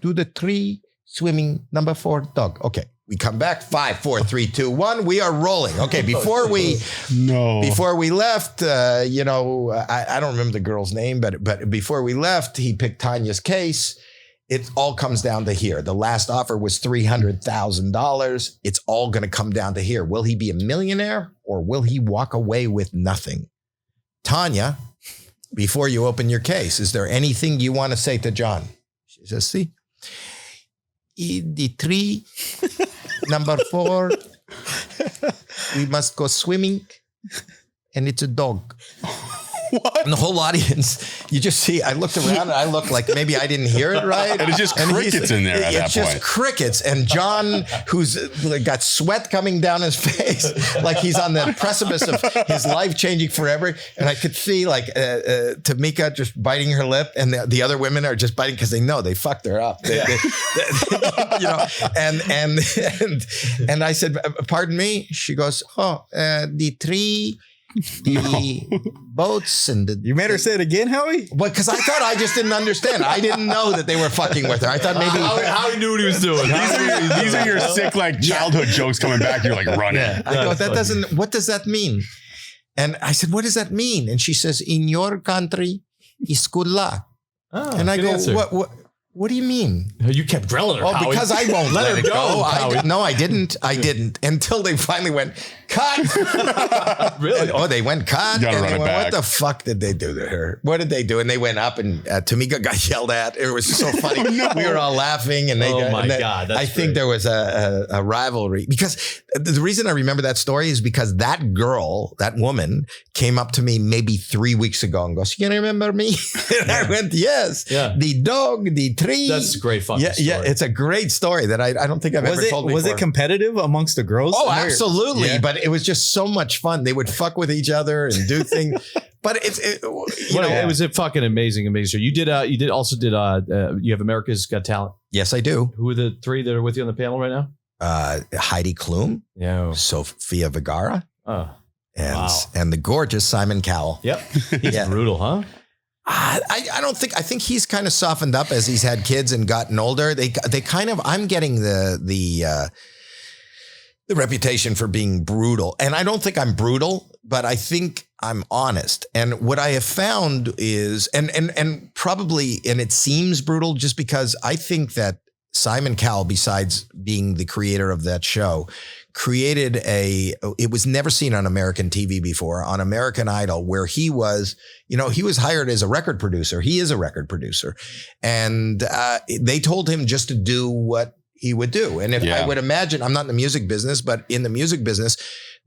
Do the 3 swimming, number 4, dog. Okay. We come back. 5, 4, 3, 2, 1. We are rolling. Okay. Before we left, I don't remember the girl's name, but before we left, he picked Tanya's case. It all comes down to here. The last offer was $300,000. It's all going to come down to here. Will he be a millionaire or will he walk away with nothing? Tanya, before you open your case, is there anything you want to say to John? She says, see, the 3, number 4, we must go swimming and it's a dog. What? And the whole audience, you just see, I looked around and I looked like maybe I didn't hear it right. And it's just crickets in there at that point. It's just crickets. And John, who's got sweat coming down his face, like he's on the precipice of his life changing forever. And I could see like Tamika just biting her lip and the other women are just biting because they know they fucked her up. And I said, pardon me? She goes, the 3... the boats and the... You made her say it again, Howie? Well, because I thought I just didn't understand. I didn't know that they were fucking with her. I thought maybe... Howie knew what he was doing. These are your sick, like, childhood jokes coming back. You're like, running. Yeah. I go, that doesn't... What does that mean? And I said, what does that mean? And she says, in your country, it's good luck. Oh, and I go, what do you mean? You kept drilling her, Howie. Because I won't let it go. I didn't. Until they finally went, cut. Really? They went, cut. You gotta And run they it went, back. what the fuck did they do to her? What did they do? And they went up and Tamika got yelled at. It was so funny. We were all laughing. And God. I think there was a rivalry. Because the reason I remember that story is because that girl, that woman, came up to me maybe 3 weeks ago and goes, you remember me? And I went, yes. Yeah. The dog, the tree. That's a great fucking story. Yeah, it's a great story that I don't think I've ever told before. Was it competitive amongst the girls? Oh, absolutely. Yeah. But it was just so much fun. They would fuck with each other and do things. But it was a fucking amazing show. You have America's Got Talent. Yes, I do. Who are the 3 that are with you on the panel right now? Heidi Klum. Yeah. Sofia Vergara. Oh. And the gorgeous Simon Cowell. Yep. He's brutal, huh? I think he's kind of softened up as he's had kids and gotten older. They kind of, I'm getting the reputation for being brutal. And I don't think I'm brutal, but I think I'm honest. And what I have found is, and probably, and it seems brutal just because I think that Simon Cowell, besides being the creator of that show, created it was never seen on American TV before, on American Idol, where he was hired as a record producer. He is a record producer. And they told him just to do what he would do. And I would imagine, I'm not in the music business, but in the music business,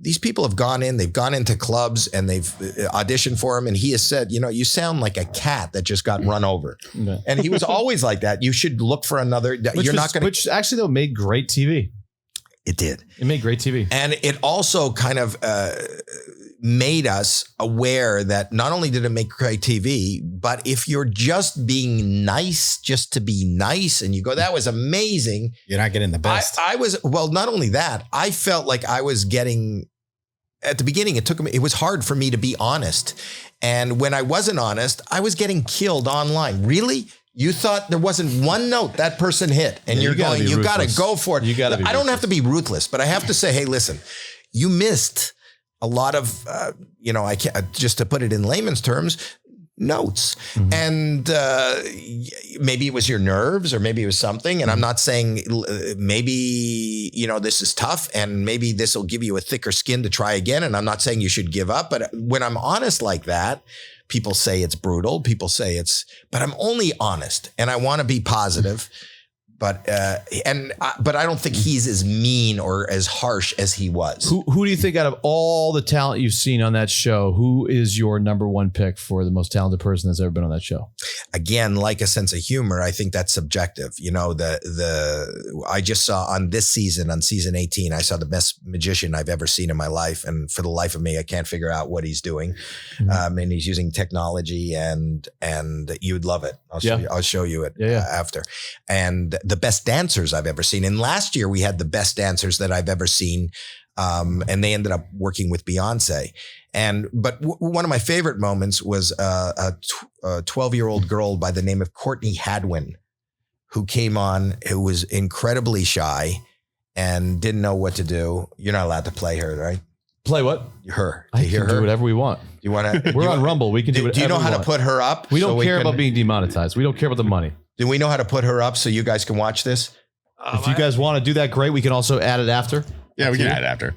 these people have they've gone into clubs and they've auditioned for him. And he has said, you sound like a cat that just got run over. Yeah. And he was always like that. You should look for another. Which actually though made great TV. It did. It made great TV. And it also kind of made us aware that not only did it make great TV, but if you're just being nice, just to be nice, and you go, that was amazing. You're not getting the best. Not only that, I felt like I was getting, at the beginning, it was hard for me to be honest. And when I wasn't honest, I was getting killed online. Really? You thought there wasn't one note that person hit, and you got to go for it. I don't have to be ruthless, but I have to say, hey, listen, you missed a lot of, I can't, just to put it in layman's terms, notes. Mm-hmm. And maybe it was your nerves or maybe it was something. And I'm not saying maybe, this is tough and maybe this will give you a thicker skin to try again. And I'm not saying you should give up, but when I'm honest like that, people say it's brutal. People say but I'm only honest and I want to be positive. But I don't think he's as mean or as harsh as he was. Who do you think out of all the talent you've seen on that show, who is your number one pick for the most talented person that's ever been on that show? Again, like a sense of humor, I think that's subjective. You know, I just saw on this season, on season 18, I saw the best magician I've ever seen in my life. And for the life of me, I can't figure out what he's doing. Mm-hmm. And he's using technology and you'd love it. I'll show you it after. And the best dancers I've ever seen. And last year we had the best dancers that I've ever seen. And they ended up working with Beyonce. But one of my favorite moments was a 12-year-old girl by the name of Courtney Hadwin, who came on, who was incredibly shy and didn't know what to do. You're not allowed to play her, right? Play what? Her. I can do whatever we want. You want to? We're on Rumble. We can do whatever. Do you know we how want. to put her up? We don't care about being demonetized. We don't care about the money. Do we know how to put her up so you guys can watch this? If you guys want to do that, great. We can also add it after. Yeah, we can add it after.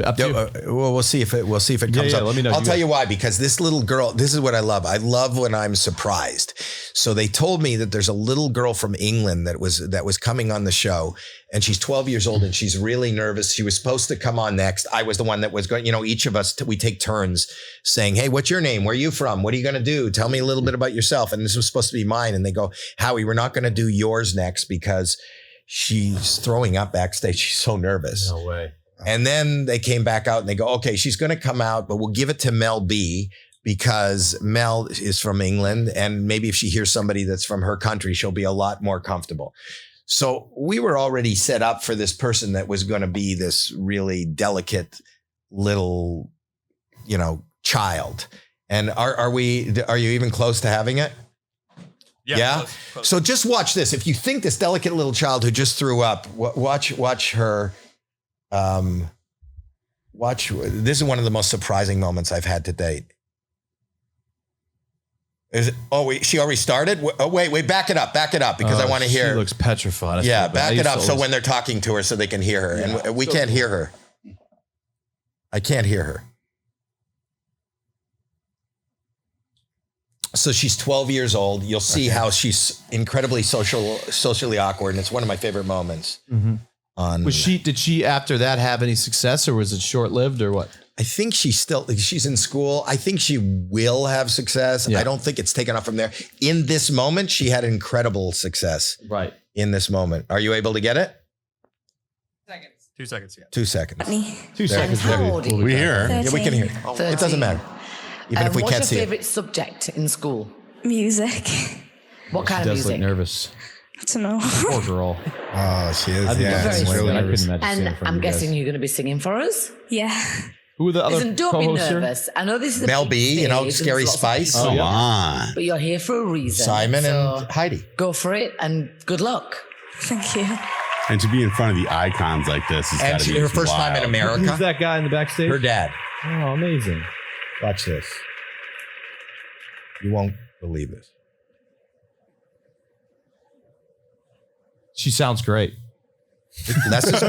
Up to you. Well, we'll see if it comes up. Let me know. I'll tell you why, because this little girl, this is what I love. I love when I'm surprised. So they told me that there's a little girl from England that was coming on the show, and she's 12 years old and she's really nervous. She was supposed to come on next. I was the one that was going, each of us, we take turns saying, hey, what's your name? Where are you from? What are you going to do? Tell me a little bit about yourself. And this was supposed to be mine. And they go, Howie, we're not going to do yours next because she's throwing up backstage. She's so nervous. No way. And then they came back out and they go, okay, she's going to come out, but we'll give it to Mel B because Mel is from England. And maybe if she hears somebody that's from her country, she'll be a lot more comfortable. So we were already set up for this person that was going to be this really delicate little, child. And are you even close to having it? Yeah. Close. So just watch this. If you think this delicate little child who just threw up, watch her. This is one of the most surprising moments I've had to date. She already started? Wait, back it up because I want to hear. She looks petrified. Yeah, back it up so when they're talking to her so they can hear her. Yeah, and we can't hear her. I can't hear her. So she's 12 years old. You'll see how she's incredibly socially awkward, and it's one of my favorite moments. Mm-hmm. Did she after that have any success, or was it short-lived, or what? I think she's in school. I think she will have success. Yeah. I don't think it's taken off from there. In this moment, she had incredible success. Right. In this moment. Are you able to get it? 2 seconds, yeah. 2 seconds. 2 seconds. How old are you? We hear her. Yeah, we can hear her. 13. It doesn't matter. Even if we can't see it. What's your favorite subject in school? Music. What kind of music? Look nervous. I don't know. Poor girl. Oh, she is. I couldn't imagine. And I'm guessing you're going to be singing for us? Yeah. Who are the other Listen, don't be co-hosts here? nervous. I know this is a Mel big B, stage, Scary there's lots of Spice. people, Come on. but you're here for a reason. Simon and Heidi. Go for it and good luck. Thank you. And to be in front of the icons like this is And her first time in America. Who's that guy in the backstage? Her dad. Oh, amazing. Watch this. You won't believe this. She sounds great. That's just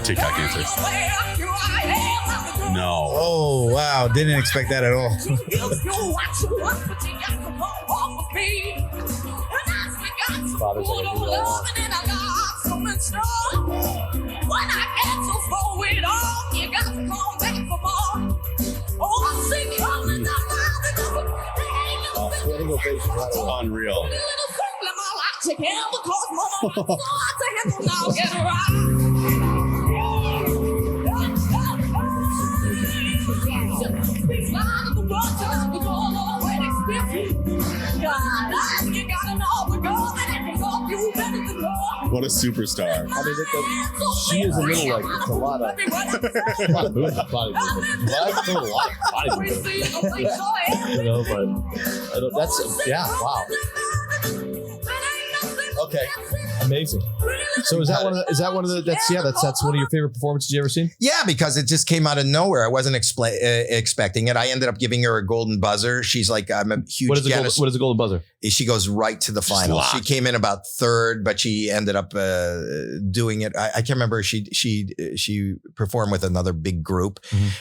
TikTok answer. No. Oh, wow. Didn't expect that at all. Father's like a Unreal. What a superstar. I mean, she is a little like, it's a lot of movement, body movement. That's a lot of body movement. But that's, wow. okay. Amazing. So is that one of the that's one of your favorite performances you ever seen? Yeah, because it just came out of nowhere. I wasn't expecting it. I ended up giving her a golden buzzer. She's like, I'm a huge. What is a golden buzzer? She goes right to the final. She came in about third, but she ended up doing it. I can't remember. She performed with another big group,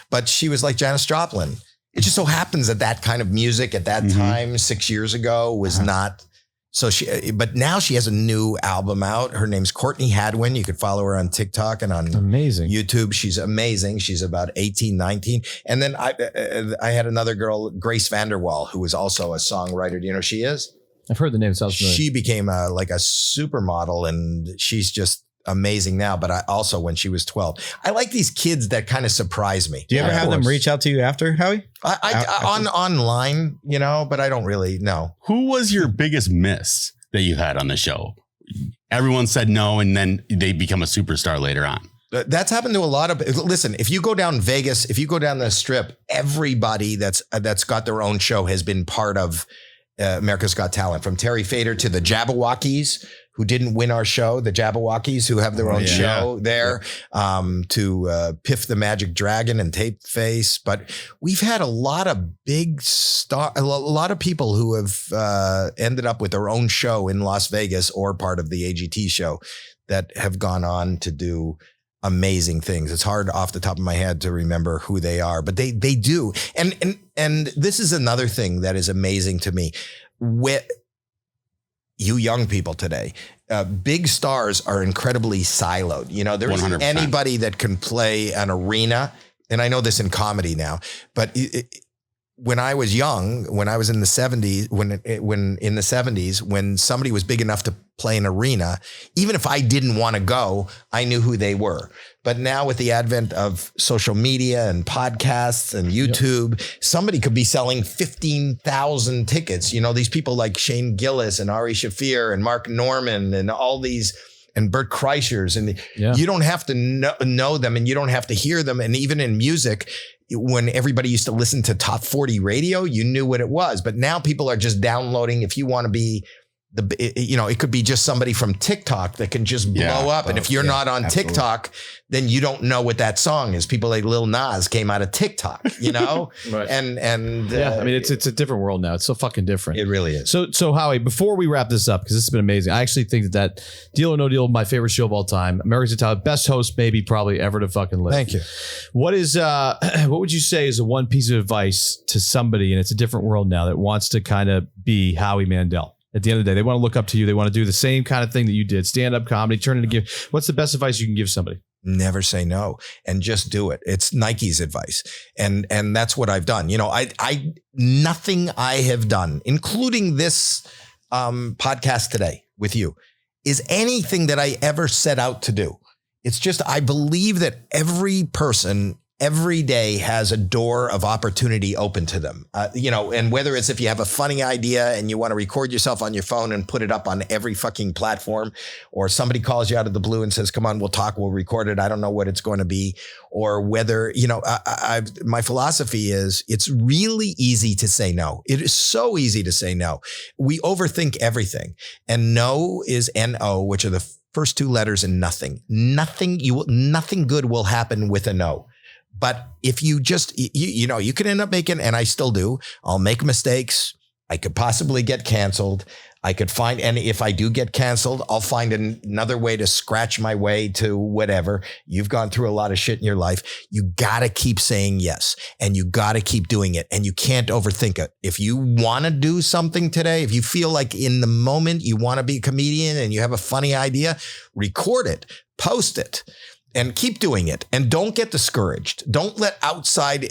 but she was like Janis Joplin. It just so happens that kind of music at that time, 6 years ago, was not. So but now she has a new album out. Her name's Courtney Hadwin. You could follow her on TikTok and on YouTube. She's amazing. She's about 18, 19. And then I had another girl, Grace Vanderwall, who was also a songwriter. Do you know who she is? I've heard the name. Sounds familiar. She became like a supermodel, and she's just amazing now. But I also, when she was 12, I like these kids that kind of surprise me. Do you ever have them reach out to you after, Howie? Online, but I don't really know. Who was your biggest miss that you had on the show? Everyone said no, and then they become a superstar later on. That's happened to a lot of. Listen, if you go down Vegas, if you go down the Strip, everybody that's got their own show has been part of America's Got Talent, from Terry Fader to the Jabberwockies, who didn't win our show, the Jabberwockies, who have their own show there, to Piff the Magic Dragon and Tape Face. But we've had a lot of big a lot of people who have ended up with their own show in Las Vegas or part of the AGT show that have gone on to do amazing things. It's hard off the top of my head to remember who they are, but they do. And this is another thing that is amazing to me. With you young people today, big stars are incredibly siloed. There isn't 100%. anybody that can play an arena. And I know this in comedy now, but when I was young, when I was in the 70s, when somebody was big enough to play an arena, even if I didn't want to go, I knew who they were. But now with the advent of social media and podcasts and YouTube, somebody could be selling 15,000 tickets. These people like Shane Gillis and Ari Shaffir and Mark Norman and all these, and Bert Kreischer's, and you don't have to know them, and you don't have to hear them. And even in music, when everybody used to listen to top 40 radio, you knew what it was. But now people are just downloading. If you want to be it could be just somebody from TikTok that can just blow up. And if you're not on TikTok, then you don't know what that song is. People like Lil Nas came out of TikTok, Right. and I mean, it's a different world now. It's so fucking different. It really is. So Howie, before we wrap this up, because this has been amazing, I actually think that Deal or No Deal, my favorite show of all time, America's Got Talent, best host maybe probably ever to fucking live. Thank you. What would you say is the one piece of advice to somebody, and it's a different world now, that wants to kind of be Howie Mandel? At the end of the day, they want to look up to you. They want to do the same kind of thing that you did, stand-up comedy, turn it into give. What's the best advice you can give somebody? Never say no, and just do it. It's Nike's advice. And that's what I've done. Nothing I have done, including this podcast today with you, is anything that I ever set out to do. It's just, I believe that every person every day has a door of opportunity open to them, and whether it's if you have a funny idea and you want to record yourself on your phone and put it up on every fucking platform, or somebody calls you out of the blue and says, come on, we'll talk, we'll record it. I don't know what it's going to be, or whether, my philosophy is it's really easy to say no. It is so easy to say no. We overthink everything, and no is N-O, which are the first two letters in nothing. Nothing good will happen with a no. But if you just, you can end up making, and I still do, I'll make mistakes. I could possibly get canceled. And if I do get canceled, I'll find another way to scratch my way to whatever. You've gone through a lot of shit in your life. You got to keep saying yes, and you got to keep doing it, and you can't overthink it. If you want to do something today, if you feel like in the moment you want to be a comedian and you have a funny idea, record it, post it, and keep doing it. And don't get discouraged. Don't let outside,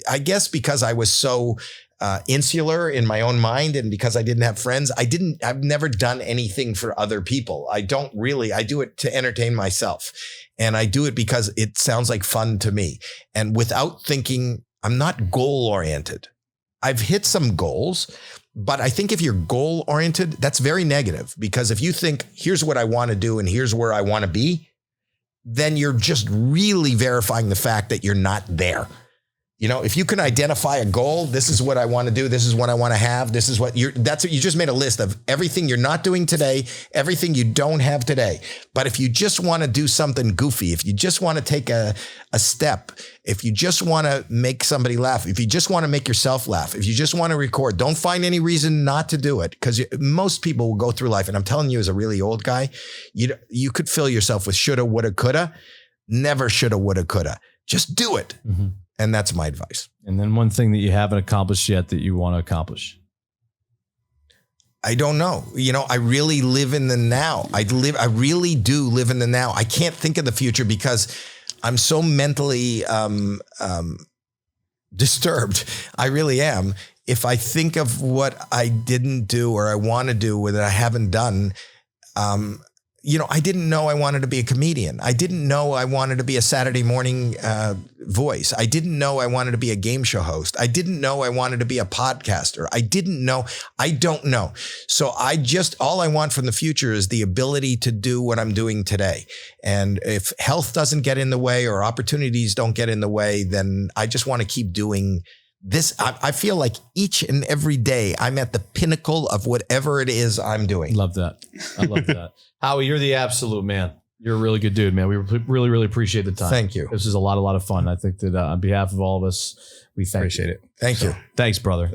I guess because I was so insular in my own mind, and because I didn't have friends, I've never done anything for other people. I do it to entertain myself. And I do it because it sounds like fun to me. And without thinking, I'm not goal oriented. I've hit some goals, but I think if you're goal oriented, that's very negative, because if you think, here's what I want to do and here's where I want to be, then you're just really verifying the fact that you're not there. You know, if you can identify a goal, this is what I want to do. This is what I want to have. This is what you just made a list of everything you're not doing today, everything you don't have today. But if you just want to do something goofy, if you just want to take a step, if you just want to make somebody laugh, if you just want to make yourself laugh, if you just want to record, don't find any reason not to do it, because most people will go through life. And I'm telling you, as a really old guy, you could fill yourself with shoulda, woulda, coulda. Never shoulda, woulda, coulda. Just do it. Mm-hmm. And that's my advice. And then one thing that you haven't accomplished yet that you want to accomplish. I don't know. You know, I really live in the now. I really do live in the now. I can't think of the future because I'm so mentally disturbed. I really am. If I think of what I didn't do or I want to do that I haven't done, you know, I didn't know I wanted to be a comedian. I didn't know I wanted to be a Saturday morning voice. I didn't know I wanted to be a game show host. I didn't know I wanted to be a podcaster. I didn't know. I don't know. So all I want from the future is the ability to do what I'm doing today. And if health doesn't get in the way or opportunities don't get in the way, then I just want to keep doing this. I feel like each and every day I'm at the pinnacle of whatever it is I'm doing. Love that. I love that. Howie, you're the absolute man. You're a really good dude, man. We really, really appreciate the time. Thank you. This is a lot of fun. I think that on behalf of all of us, we appreciate it. Thank you. Thanks, brother.